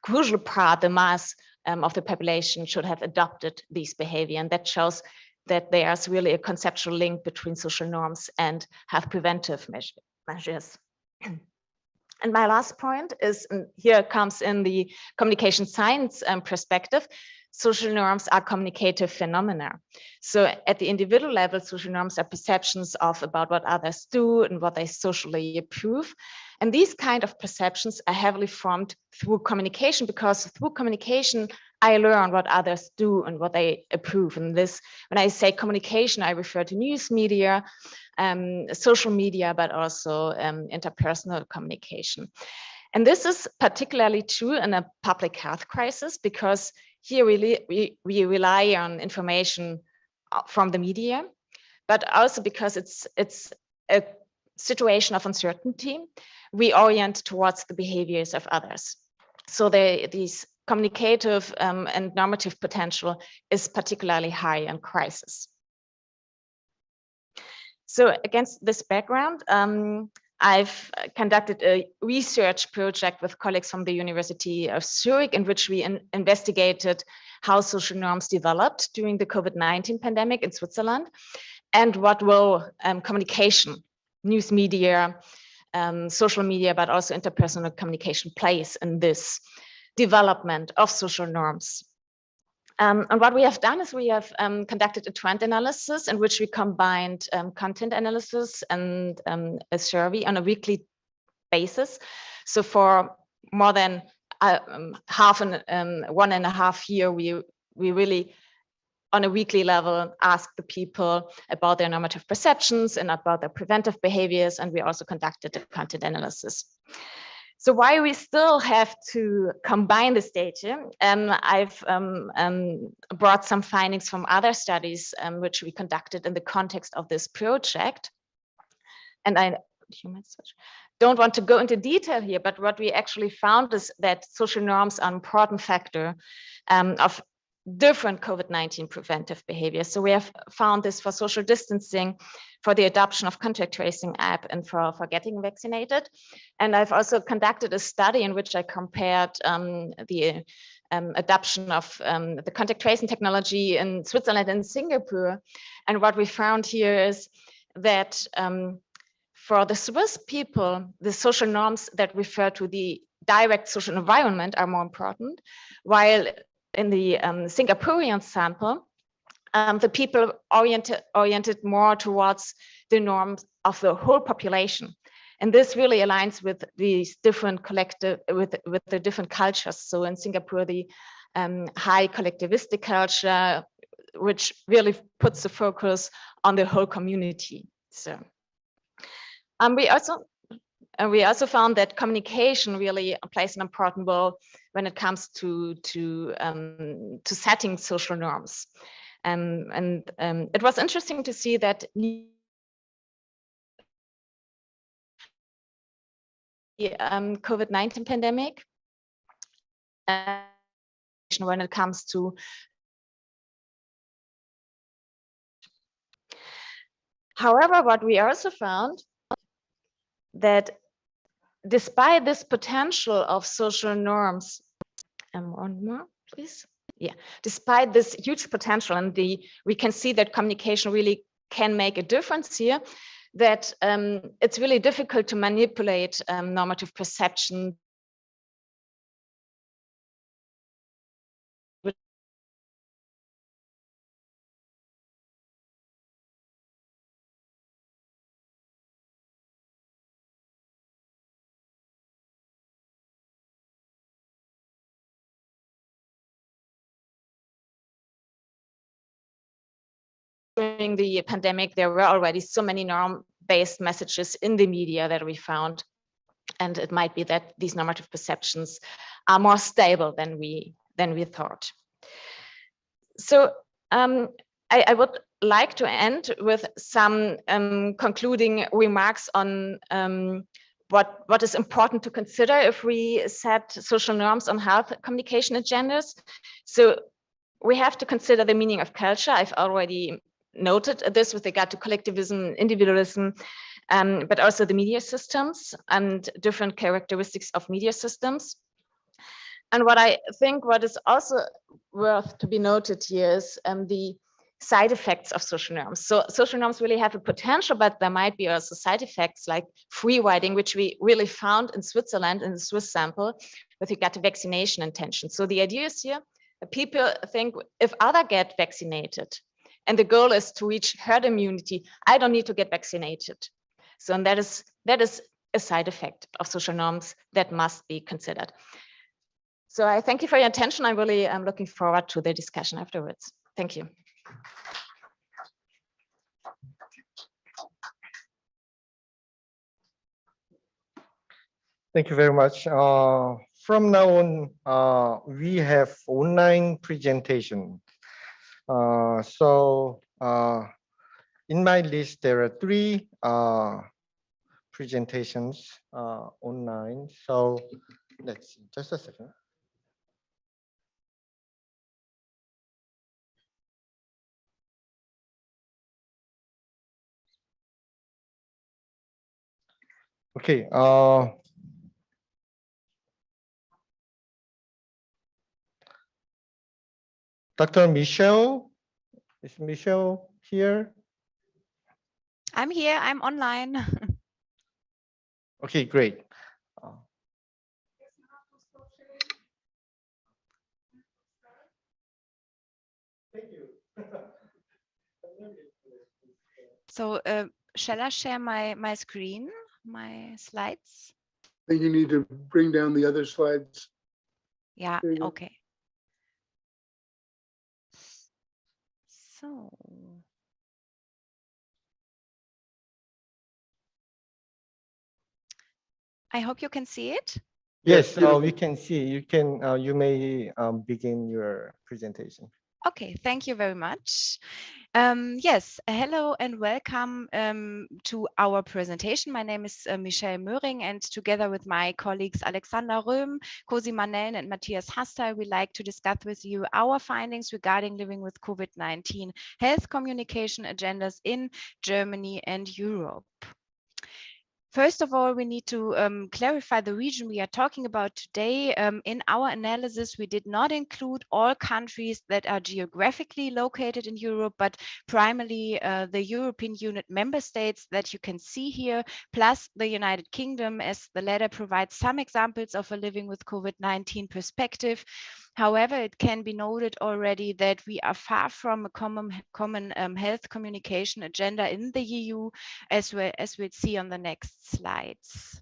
crucial part, the mass of the population should have adopted these behavior. And that shows that there's really a conceptual link between social norms and health preventive measures. And my last point is, and here comes in the communication science perspective, social norms are communicative phenomena. So at the individual level, social norms are perceptions of about what others do and what they socially approve. And these kind of perceptions are heavily formed through communication, because through communication, I learn what others do and what they approve. And this, when I say communication, I refer to news media, social media, but also interpersonal communication. And this is particularly true in a public health crisis, because here we rely on information from the media, but also because it's a situation of uncertainty, we orient towards the behaviors of others. So these communicative and normative potential is particularly high in crisis. So against this background, I've conducted a research project with colleagues from the University of Zurich, in which we investigated how social norms developed during the COVID-19 pandemic in Switzerland, and what role communication, news media, social media, but also interpersonal communication plays in this development of social norms. And what we have done is we have conducted a trend analysis in which we combined content analysis and a survey on a weekly basis. So for more than 1.5 years, we really on a weekly level ask the people about their normative perceptions and about their preventive behaviors, and we also conducted a content analysis. So why we still have to combine this data, I've brought some findings from other studies which we conducted in the context of this project. And I don't want to go into detail here, but what we actually found is that social norms are an important factor of different COVID-19 preventive behaviors. So we have found this for social distancing, for the adoption of contact tracing app, and for getting vaccinated. And I've also conducted a study in which I compared the adoption of the contact tracing technology in Switzerland and Singapore. And what we found here is that for the Swiss people, the social norms that refer to the direct social environment are more important, while in the Singaporean sample, the people oriented more towards the norms of the whole population. And this really aligns with these different with the different cultures. So in Singapore, the high collectivistic culture, which really puts the focus on the whole community. So we also found that communication really plays an important role when it comes to setting social norms. It was interesting to see that the COVID-19 pandemic, when it comes to however, what we also found that despite this potential of social norms, one more, please. Yeah, despite this huge potential, and we can see that communication really can make a difference here, that it's really difficult to manipulate normative perception during the pandemic, there were already so many norm-based messages in the media that we found. And it might be that these normative perceptions are more stable than we thought. So I would like to end with some concluding remarks on what is important to consider if we set social norms on health communication agendas. So we have to consider the meaning of culture. I've already noted this with regard to collectivism, individualism, but also the media systems and different characteristics of media systems. And what I think what is also worth to be noted here is the side effects of social norms. So social norms really have a potential, but there might be also side effects like free riding, which we really found in Switzerland in the Swiss sample with regard to vaccination intention. So the idea is here, people think if others get vaccinated and the goal is to reach herd immunity, I don't need to get vaccinated. So and that is a side effect of social norms that must be considered. So I thank you for your attention. I'm really looking forward to the discussion afterwards. Thank you. Thank you very much. From now on, we have online presentation. In my list, there are 3 presentations online. So let's see, just a second. Okay. Dr. Michelle, is Michelle here? I'm here, I'm online. Okay, great. So shall I share my screen, my slides? I think you need to bring down the other slides. Yeah, okay. So. I hope you can see it. Yes, we can see. You can. You may begin your presentation. Okay, thank you very much. Yes, hello and welcome to our presentation. My name is Michelle Möhring, and together with my colleagues Alexander Röhm, Cosi Manellen, and Matthias Haster, we like to discuss with you our findings regarding living with COVID-19 health communication agendas in Germany and Europe. First of all, we need to clarify the region we are talking about today. In our analysis, we did not include all countries that are geographically located in Europe, but primarily the European Union member states that you can see here, plus the United Kingdom, as the latter provides some examples of a living with COVID-19 perspective. However, it can be noted already that we are far from a common health communication agenda in the EU, as we'll see on the next slides.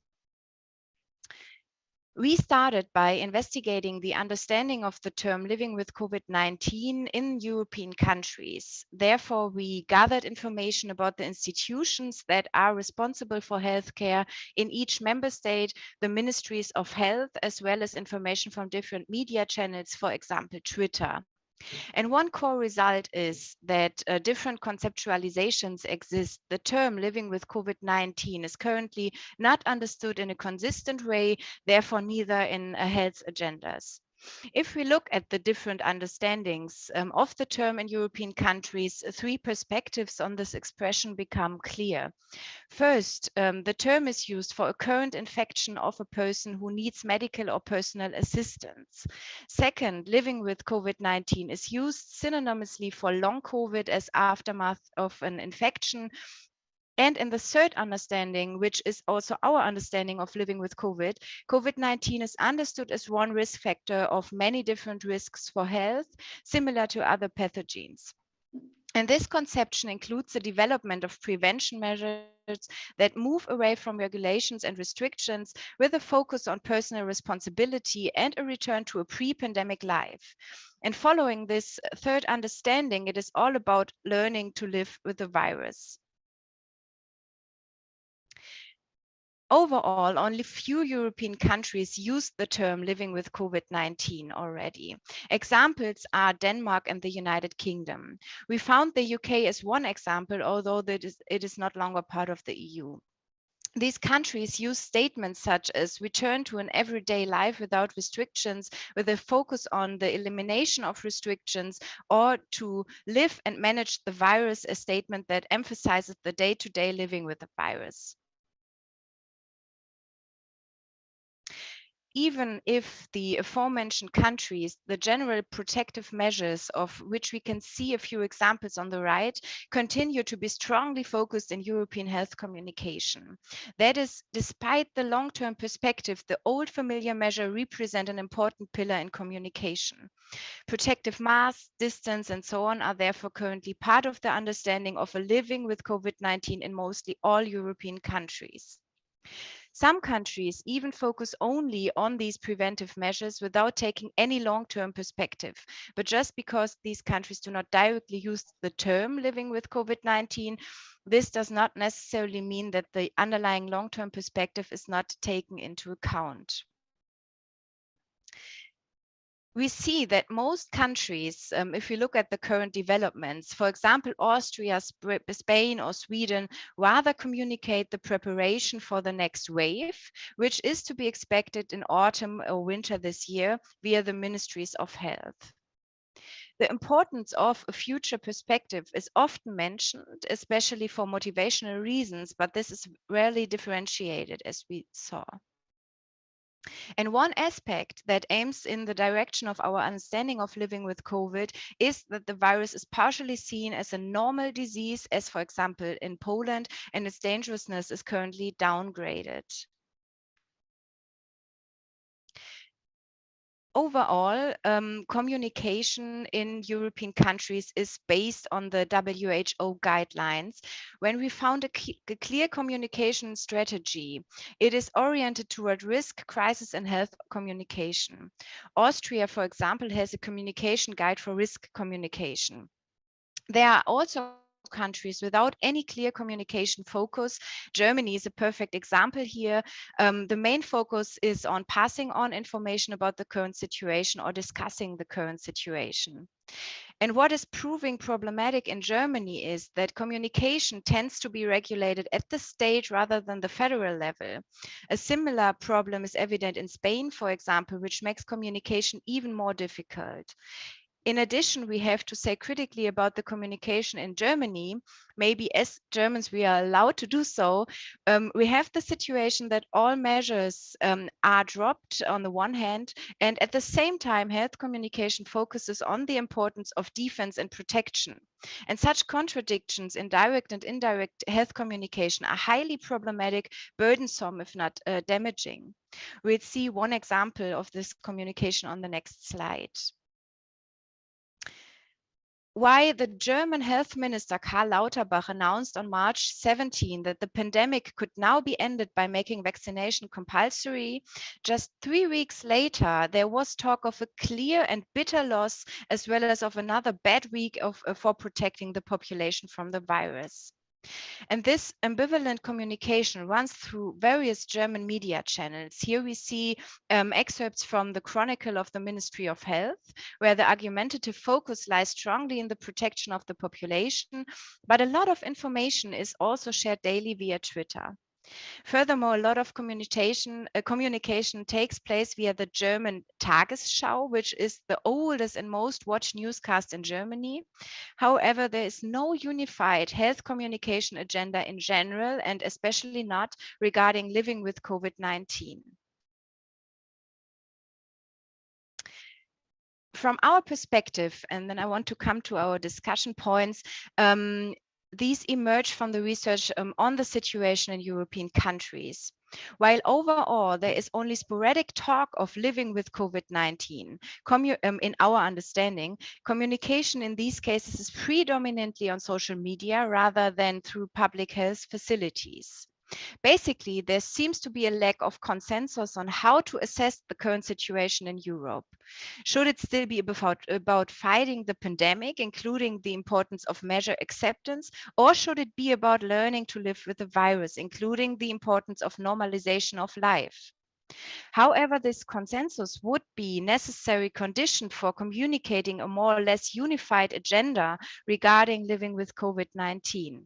We started by investigating the understanding of the term living with COVID-19 in European countries. Therefore, we gathered information about the institutions that are responsible for healthcare in each member state, the ministries of health, as well as information from different media channels, for example, Twitter. And one core result is that different conceptualizations exist. The term living with COVID-19 is currently not understood in a consistent way, therefore neither in health agendas. If we look at the different understandings of the term in European countries, 3 perspectives on this expression become clear. First, the term is used for a current infection of a person who needs medical or personal assistance. Second, living with COVID-19 is used synonymously for long COVID as aftermath of an infection. And in the third understanding, which is also our understanding of living with COVID, COVID-19 is understood as one risk factor of many different risks for health, similar to other pathogens. And this conception includes the development of prevention measures that move away from regulations and restrictions with a focus on personal responsibility and a return to a pre-pandemic life. And following this third understanding, it is all about learning to live with the virus. Overall, only few European countries use the term living with COVID-19 already. Examples are Denmark and the United Kingdom. We found the UK as one example, although it is not longer part of the EU. These countries use statements such as return to an everyday life without restrictions, with a focus on the elimination of restrictions, or to live and manage the virus, a statement that emphasizes the day-to-day living with the virus. Even if the aforementioned countries, the general protective measures, of which we can see a few examples on the right, continue to be strongly focused in European health communication. That is, despite the long-term perspective, the old familiar measure represent an important pillar in communication. Protective masks, distance, and so on are therefore currently part of the understanding of a living with COVID-19 in mostly all European countries. Some countries even focus only on these preventive measures without taking any long-term perspective. But just because these countries do not directly use the term living with COVID-19, this does not necessarily mean that the underlying long-term perspective is not taken into account. We see that most countries, if you look at the current developments, for example, Austria, Spain, or Sweden, rather communicate the preparation for the next wave, which is to be expected in autumn or winter this year via the ministries of health. The importance of a future perspective is often mentioned, especially for motivational reasons, but this is rarely differentiated, as we saw. And one aspect that aims in the direction of our understanding of living with COVID is that the virus is partially seen as a normal disease, as for example in Poland, and its dangerousness is currently downgraded. Overall, communication in European countries is based on the WHO guidelines. When we found a clear communication strategy, it is oriented toward risk, crisis, and health communication. Austria, for example, has a communication guide for risk communication. There are also countries without any clear communication focus. Germany is a perfect example here. The main focus is on passing on information about the current situation or discussing the current situation. And what is proving problematic in Germany is that communication tends to be regulated at the state rather than the federal level. A similar problem is evident in Spain, for example, which makes communication even more difficult. In addition, we have to say critically about the communication in Germany. Maybe as Germans, we are allowed to do so. We have the situation that all measures are dropped on the one hand, and at the same time, health communication focuses on the importance of defense and protection. And such contradictions in direct and indirect health communication are highly problematic, burdensome, if not damaging. We'll see one example of this communication on the next slide. Why the German health minister Karl Lauterbach announced on March 17 that the pandemic could now be ended by making vaccination compulsory. Just 3 weeks later, there was talk of a clear and bitter loss, as well as of another bad week for protecting the population from the virus. And this ambivalent communication runs through various German media channels. Here we see excerpts from the Chronicle of the Ministry of Health, where the argumentative focus lies strongly in the protection of the population, but a lot of information is also shared daily via Twitter. Furthermore, a lot of communication takes place via the German Tagesschau, which is the oldest and most watched newscast in Germany. However, there is no unified health communication agenda in general, and especially not regarding living with COVID-19. From our perspective, and then I want to come to our discussion points, these emerge from the research on the situation in European countries. While overall there is only sporadic talk of living with COVID-19, in our understanding, communication in these cases is predominantly on social media rather than through public health facilities. Basically, there seems to be a lack of consensus on how to assess the current situation in Europe. Should it still be about fighting the pandemic, including the importance of measure acceptance, or should it be about learning to live with the virus, including the importance of normalization of life? However, this consensus would be necessary condition for communicating a more or less unified agenda regarding living with COVID-19.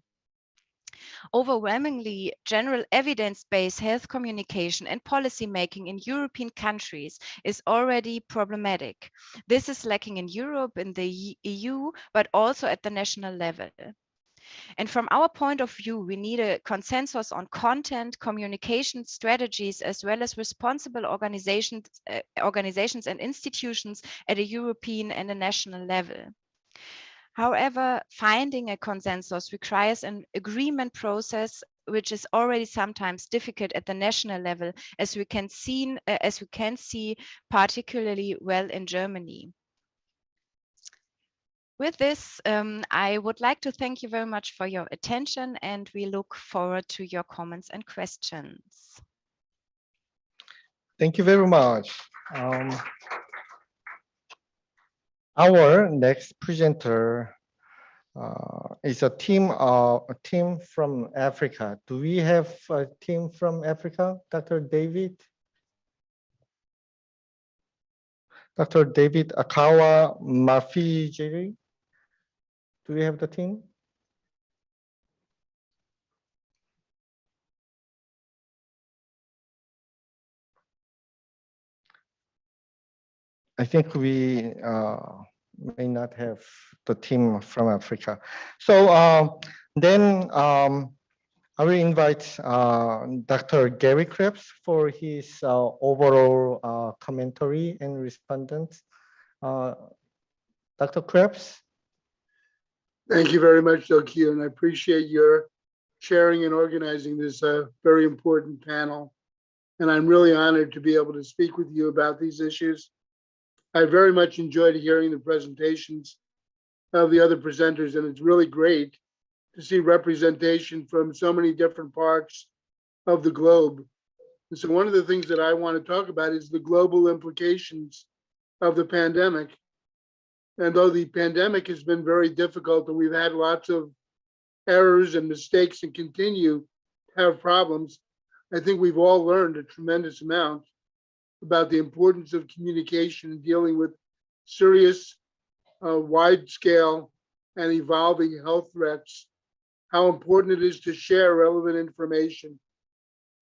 Overwhelmingly, general evidence-based health communication and policy making in European countries is already problematic. This is lacking in Europe, in the EU, but also at the national level. And from our point of view, we need a consensus on content, communication strategies, as well as responsible organizations and institutions at a European and a national level. However, finding a consensus requires an agreement process, which is already sometimes difficult at the national level, as we can see particularly well in Germany. With this, I would like to thank you very much for your attention, and we look forward to your comments and questions. Thank you very much. Our next presenter is a team from Africa. Do we have a team from Africa, Dr. David? Dr. David Akawa Mafijiri? Do we have the team? I think we may not have the team from Africa. So then I will invite Dr. Gary Krebs for his overall commentary and respondents. Dr. Krebs? Thank you very much, Dokia, and I appreciate your sharing and organizing this very important panel. And I'm really honored to be able to speak with you about these issues. I very much enjoyed hearing the presentations of the other presenters, and it's really great to see representation from so many different parts of the globe. And so one of the things that I want to talk about is the global implications of the pandemic. And though the pandemic has been very difficult and we've had lots of errors and mistakes and continue to have problems, I think we've all learned a tremendous amount about the importance of communication and dealing with serious, wide-scale and evolving health threats, how important it is to share relevant information,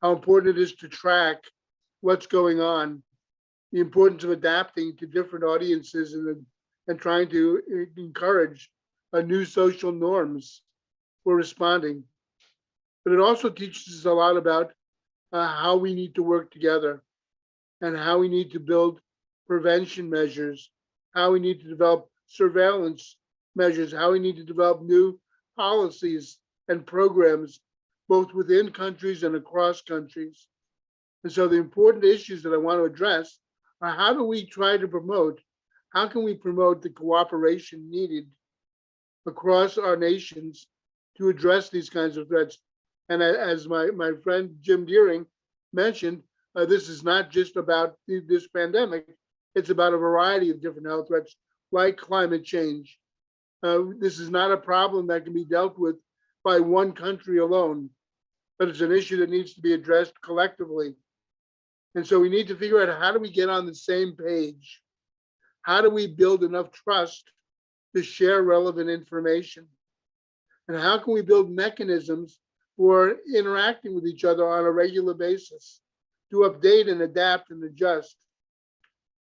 how important it is to track what's going on, the importance of adapting to different audiences and trying to encourage new social norms for responding. But it also teaches us a lot about how we need to work together and how we need to build prevention measures, how we need to develop surveillance measures, how we need to develop new policies and programs, both within countries and across countries. And so the important issues that I want to address are how do we try to promote, how can we promote the cooperation needed across our nations to address these kinds of threats? And as my friend Jim Deering mentioned, this is not just about this pandemic, it's about a variety of different health threats like climate change. This is not a problem that can be dealt with by one country alone, but it's an issue that needs to be addressed collectively. And so we need to figure out, how do we get on the same page? How do we build enough trust to share relevant information? And how can we build mechanisms for interacting with each other on a regular basis to update and adapt and adjust?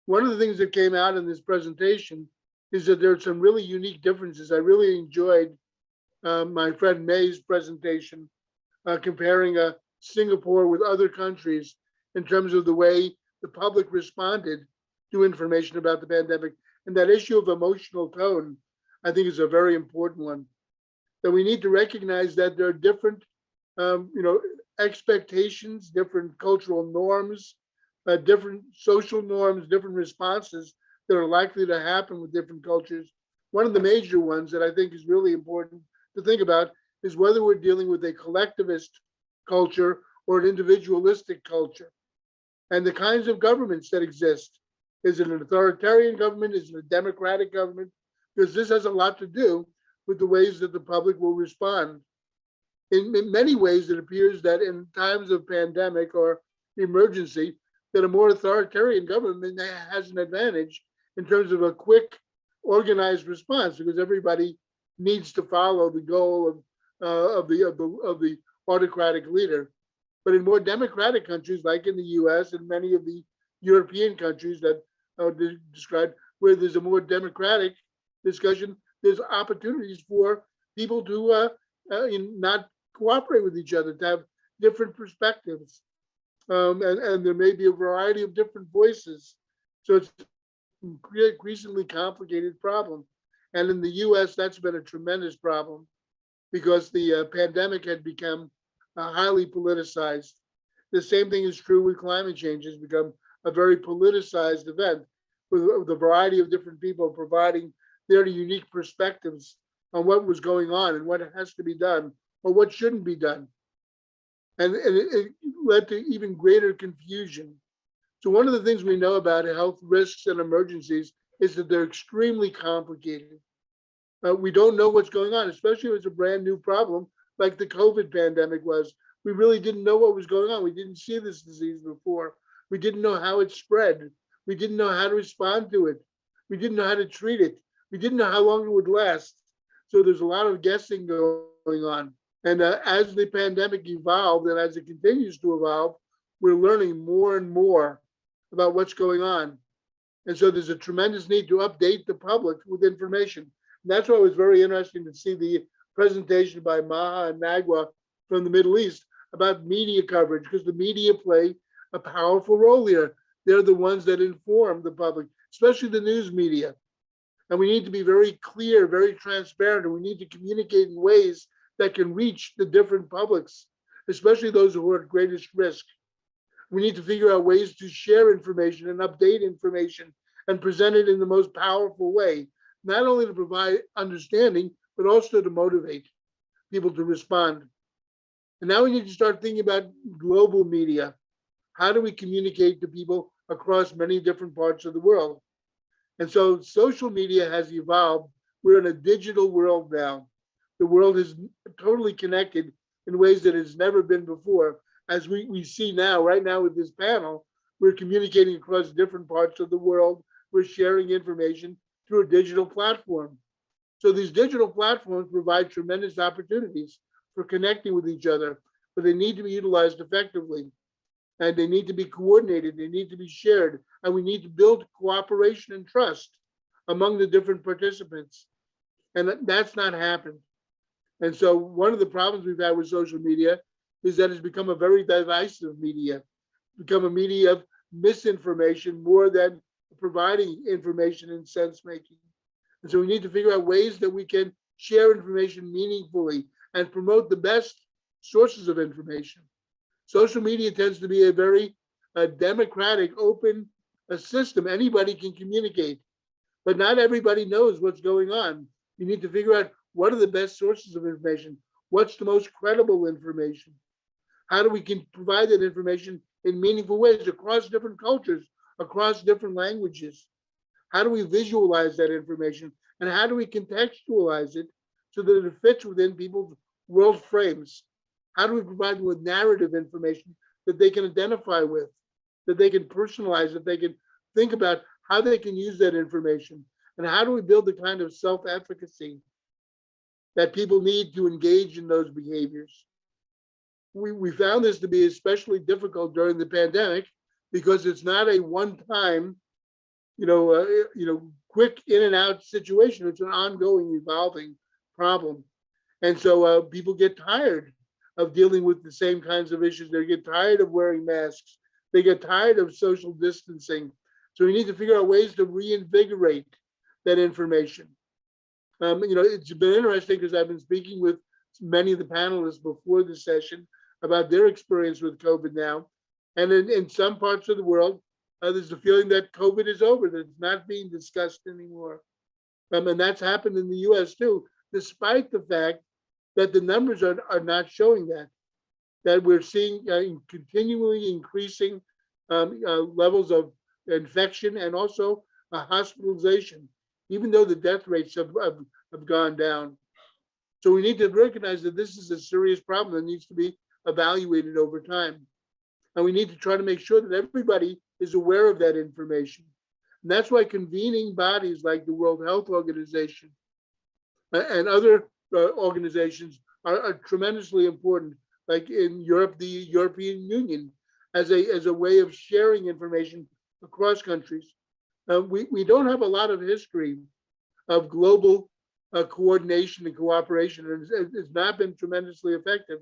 One of the things that came out in this presentation is that there are some really unique differences. I really enjoyed my friend May's presentation, comparing Singapore with other countries in terms of the way the public responded to information about the pandemic. And that issue of emotional tone, I think, is a very important one. that we need to recognize that there are different, expectations, different cultural norms, different social norms, different responses that are likely to happen with different cultures. One of the major ones that I think is really important to think about is whether we're dealing with a collectivist culture or an individualistic culture, and the kinds of governments that exist. Is it an authoritarian government? Is it a democratic government? Because this has a lot to do with the ways that the public will respond. In many ways, it appears that in times of pandemic or emergency, that a more authoritarian government has an advantage in terms of a quick, organized response, because everybody needs to follow the goal of the autocratic leader. But in more democratic countries, like in the U.S. and many of the European countries that are described, where there's a more democratic discussion, there's opportunities for people to not cooperate with each other, to have different perspectives. And there may be a variety of different voices. So it's an increasingly complicated problem. And in the US, that's been a tremendous problem because the pandemic had become highly politicized. The same thing is true with climate change. It's become a very politicized event with the variety of different people providing their unique perspectives on what was going on and what has to be done or what shouldn't be done. And it led to even greater confusion. So one of the things we know about health risks and emergencies is that they're extremely complicated. We don't know what's going on, especially if it's a brand new problem like the COVID pandemic was. We really didn't know what was going on. We didn't see this disease before. We didn't know how it spread. We didn't know how to respond to it. We didn't know how to treat it. We didn't know how long it would last. So there's a lot of guessing going on. And as the pandemic evolved and as it continues to evolve, we're learning more and more about what's going on. And so there's a tremendous need to update the public with information. And that's why it was very interesting to see the presentation by Maha and Nagwa from the Middle East about media coverage, because the media play a powerful role here. They're the ones that inform the public, especially the news media. And we need to be very clear, very transparent, and we need to communicate in ways that can reach the different publics, especially those who are at greatest risk. We need to figure out ways to share information and update information and present it in the most powerful way, not only to provide understanding, but also to motivate people to respond. And now we need to start thinking about global media. How do we communicate to people across many different parts of the world? And so social media has evolved. We're in a digital world now. The world is totally connected in ways that it's never been before. As we see now, right now with this panel, we're communicating across different parts of the world. We're sharing information through a digital platform. So these digital platforms provide tremendous opportunities for connecting with each other, but they need to be utilized effectively. And they need to be coordinated, they need to be shared, and we need to build cooperation and trust among the different participants. And that's not happened. And so one of the problems we've had with social media is that it's become a very divisive media, become a media of misinformation more than providing information and sense making. And so we need to figure out ways that we can share information meaningfully and promote the best sources of information. Social media tends to be a very democratic, open system. Anybody can communicate, but not everybody knows what's going on. You need to figure out what are the best sources of information? What's the most credible information? How do we can provide that information in meaningful ways across different cultures, across different languages? How do we visualize that information? And how do we contextualize it so that it fits within people's world frames? How do we provide them with narrative information that they can identify with, that they can personalize, that they can think about how they can use that information? And how do we build the kind of self-efficacy that people need to engage in those behaviors? We found this to be especially difficult during the pandemic because it's not a one-time, quick in and out situation. It's an ongoing, evolving problem. And so people get tired of dealing with the same kinds of issues. They get tired of wearing masks. They get tired of social distancing. So we need to figure out ways to reinvigorate that information. It's been interesting because I've been speaking with many of the panelists before the session about their experience with COVID now. And in some parts of the world, there's the feeling that COVID is over, that it's not being discussed anymore. And that's happened in the US too, despite the fact that the numbers are not showing that we're seeing continually increasing levels of infection and also hospitalization, even though the death rates have gone down. So we need to recognize that this is a serious problem that needs to be evaluated over time. And we need to try to make sure that everybody is aware of that information. And that's why convening bodies like the World Health Organization and other organizations are tremendously important, like in Europe, the European Union, as a way of sharing information across countries. We don't have a lot of history of global coordination and cooperation, and it's not been tremendously effective.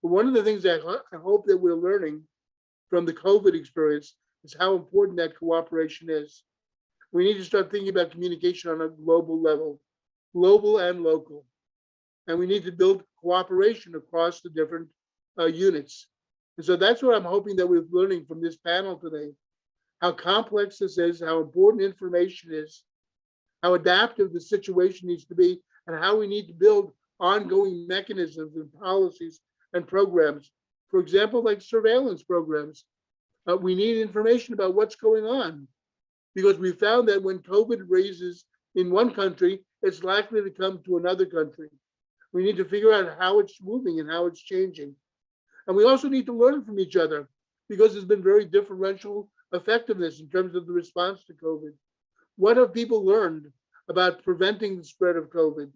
But one of the things that I hope that we're learning from the COVID experience is how important that cooperation is. We need to start thinking about communication on a global level, global and local. And we need to build cooperation across the different units. And so that's what I'm hoping that we're learning from this panel today, how complex this is, how important information is, how adaptive the situation needs to be, and how we need to build ongoing mechanisms and policies and programs. For example, like surveillance programs. We need information about what's going on, because we found that when COVID raises in one country, it's likely to come to another country. We need to figure out how it's moving and how it's changing. And we also need to learn from each other, because there's been very differential effectiveness in terms of the response to COVID. What have people learned about preventing the spread of COVID?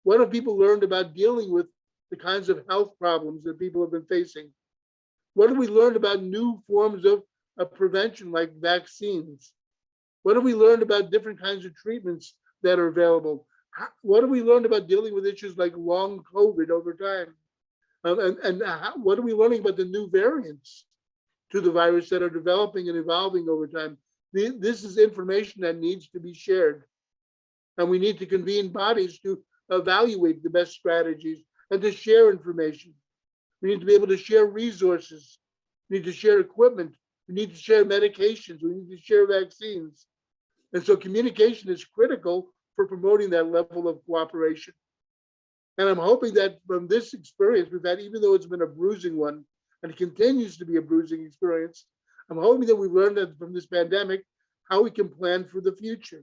What have people learned about dealing with the kinds of health problems that people have been facing? What have we learned about new forms of prevention, like vaccines? What have we learned about different kinds of treatments that are available? What have we learned about dealing with issues like long COVID over time? What are we learning about the new variants to the virus that are developing and evolving over time? This is information that needs to be shared. And we need to convene bodies to evaluate the best strategies and to share information. We need to be able to share resources. We need to share equipment. We need to share medications. We need to share vaccines. And so communication is critical for promoting that level of cooperation. And I'm hoping that from this experience we've had, even though it's been a bruising one, and it continues to be a bruising experience, I'm hoping that we've learned that from this pandemic, how we can plan for the future,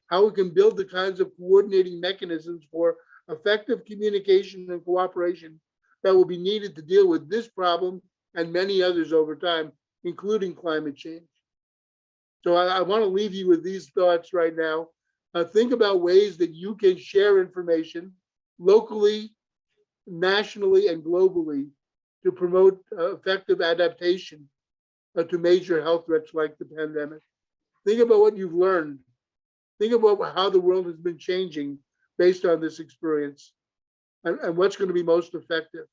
how we can build the kinds of coordinating mechanisms for effective communication and cooperation that will be needed to deal with this problem and many others over time, including climate change. So I want to leave you with these thoughts right now. Think about ways that you can share information locally, nationally, and globally to promote effective adaptation to major health threats like the pandemic. Think about what you've learned. Think about how the world has been changing based on this experience and what's going to be most effective.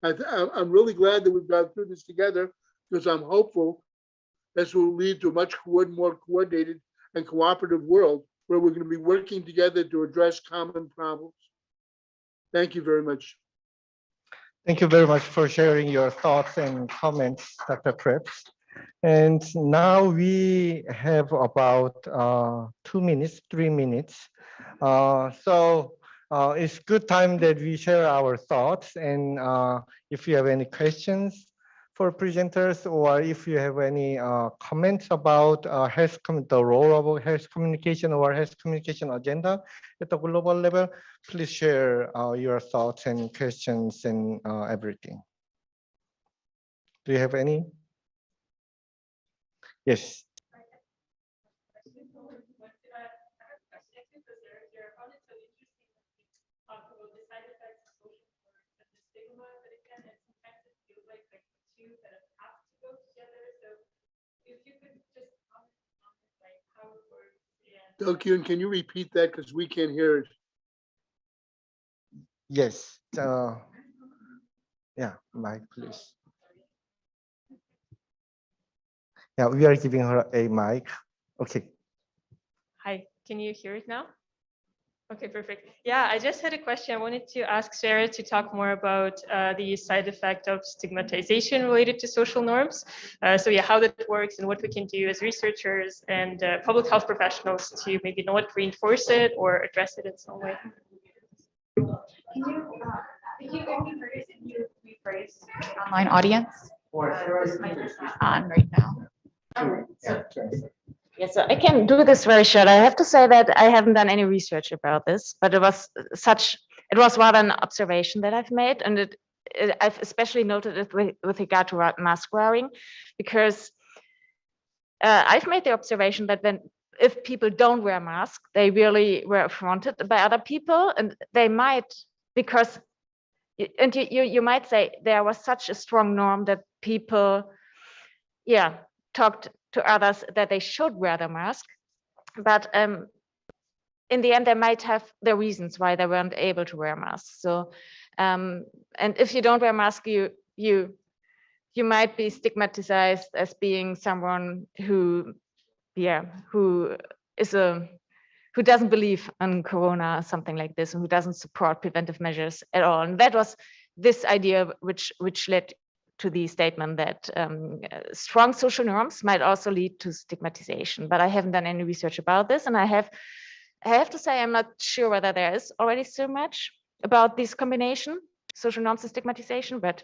I'm really glad that we've gone through this together, because I'm hopeful this will lead to a much more coordinated and cooperative world where we're going to be working together to address common problems. Thank you very much. Thank you very much for sharing your thoughts and comments, Dr. Krebs. And now we have about 2 minutes, 3 minutes. It's good time that we share our thoughts. And if you have any questions for presenters, or if you have any comments about the role of health communication or health communication agenda at the global level, please share your thoughts and questions and everything. Do you have any? Yes. Dokyun, can you repeat that, because we can't hear it? Yes. Yeah, Mike, please. Yeah, we are giving her a mic. Okay. Hi, can you hear it now? Okay, perfect. Yeah, I just had a question. I wanted to ask Sarah to talk more about the side effect of stigmatization related to social norms. So yeah, how that works and what we can do as researchers and public health professionals to maybe not reinforce it or address it in some way. Can you rephrase online audience? This mic is not on right now. Yes, so I can do this very short. I have to say that I haven't done any research about this, but it was rather an observation that I've made, and I've especially noted it with regard to mask wearing, because I've made the observation that if people don't wear masks, they really were affronted by other people, and they might, because, and you might say there was such a strong norm that people, yeah, talked to others that they should wear the mask, but in the end they might have their reasons why they weren't able to wear masks. So and if you don't wear a mask, you might be stigmatized as being someone who doesn't believe in corona or something like this, and who doesn't support preventive measures at all. And that was this idea which led to the statement that strong social norms might also lead to stigmatization. But I haven't done any research about this, and I have to say I'm not sure whether there is already so much about this combination, social norms and stigmatization, but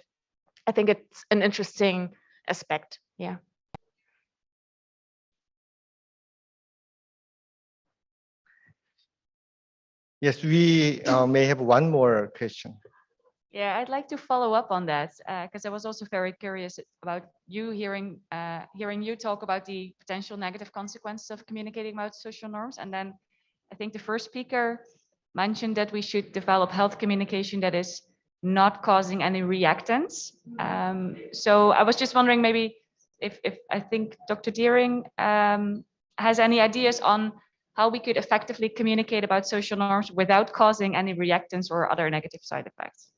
I think it's an interesting aspect. Yeah. Yes, we may have one more question. Yeah, I'd like to follow up on that because I was also very curious about hearing you talk about the potential negative consequences of communicating about social norms. And then I think the first speaker mentioned that we should develop health communication that is not causing any reactants. So I was just wondering maybe if I think Dr. Deering has any ideas on how we could effectively communicate about social norms without causing any reactants or other negative side effects.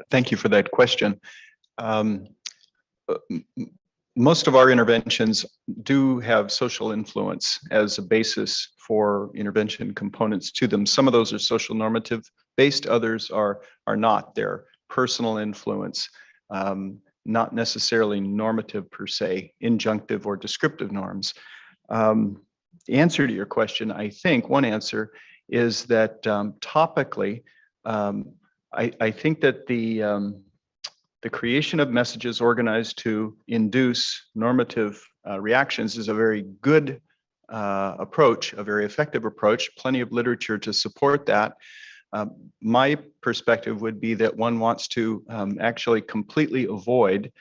Thank you for that question. Most of our interventions do have social influence as a basis for intervention components to them. Some of those are social normative based, others are not. They're personal influence, not necessarily normative per se, injunctive or descriptive norms. The answer to your question, I think one answer is that topically, I think that the creation of messages organized to induce normative reactions is a very good approach, a very effective approach, plenty of literature to support that. My perspective would be that one wants to actually completely avoid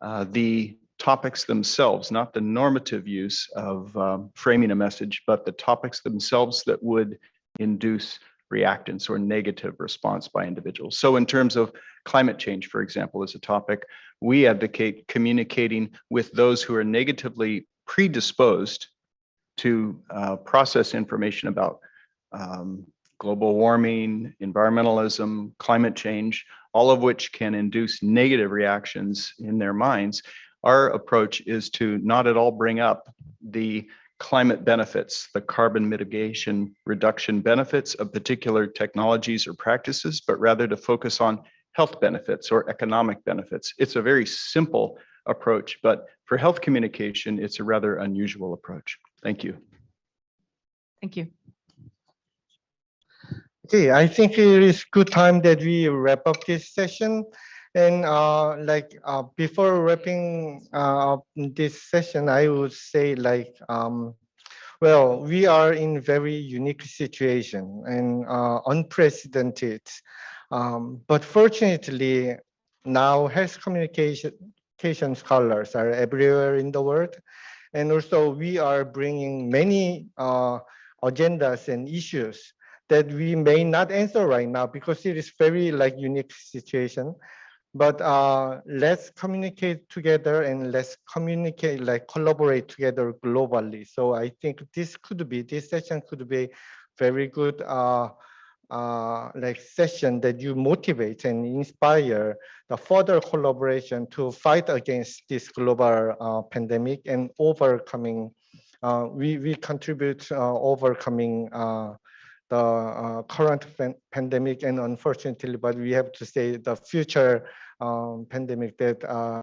the topics themselves, not the normative use of framing a message, but the topics themselves that would induce reactance or negative response by individuals. So in terms of climate change, for example, as a topic, we advocate communicating with those who are negatively predisposed to process information about global warming, environmentalism, climate change, all of which can induce negative reactions in their minds. Our approach is to not at all bring up the climate benefits, the carbon mitigation reduction benefits of particular technologies or practices, but rather to focus on health benefits or economic benefits. It's a very simple approach, but for health communication, it's a rather unusual approach. Thank you. Thank you. Okay, I think it is good time that we wrap up this session. And before wrapping up this session, I would say well, we are in very unique situation and unprecedented. But fortunately, now health communication scholars are everywhere in the world. And also we are bringing many agendas and issues that we may not answer right now because it is very unique situation. But let's communicate together and let's collaborate together globally. So I think this session could be very good like session that you motivate and inspire the further collaboration to fight against this global pandemic and overcoming. We contribute overcoming the current pandemic, and unfortunately, but we have to say the future pandemic that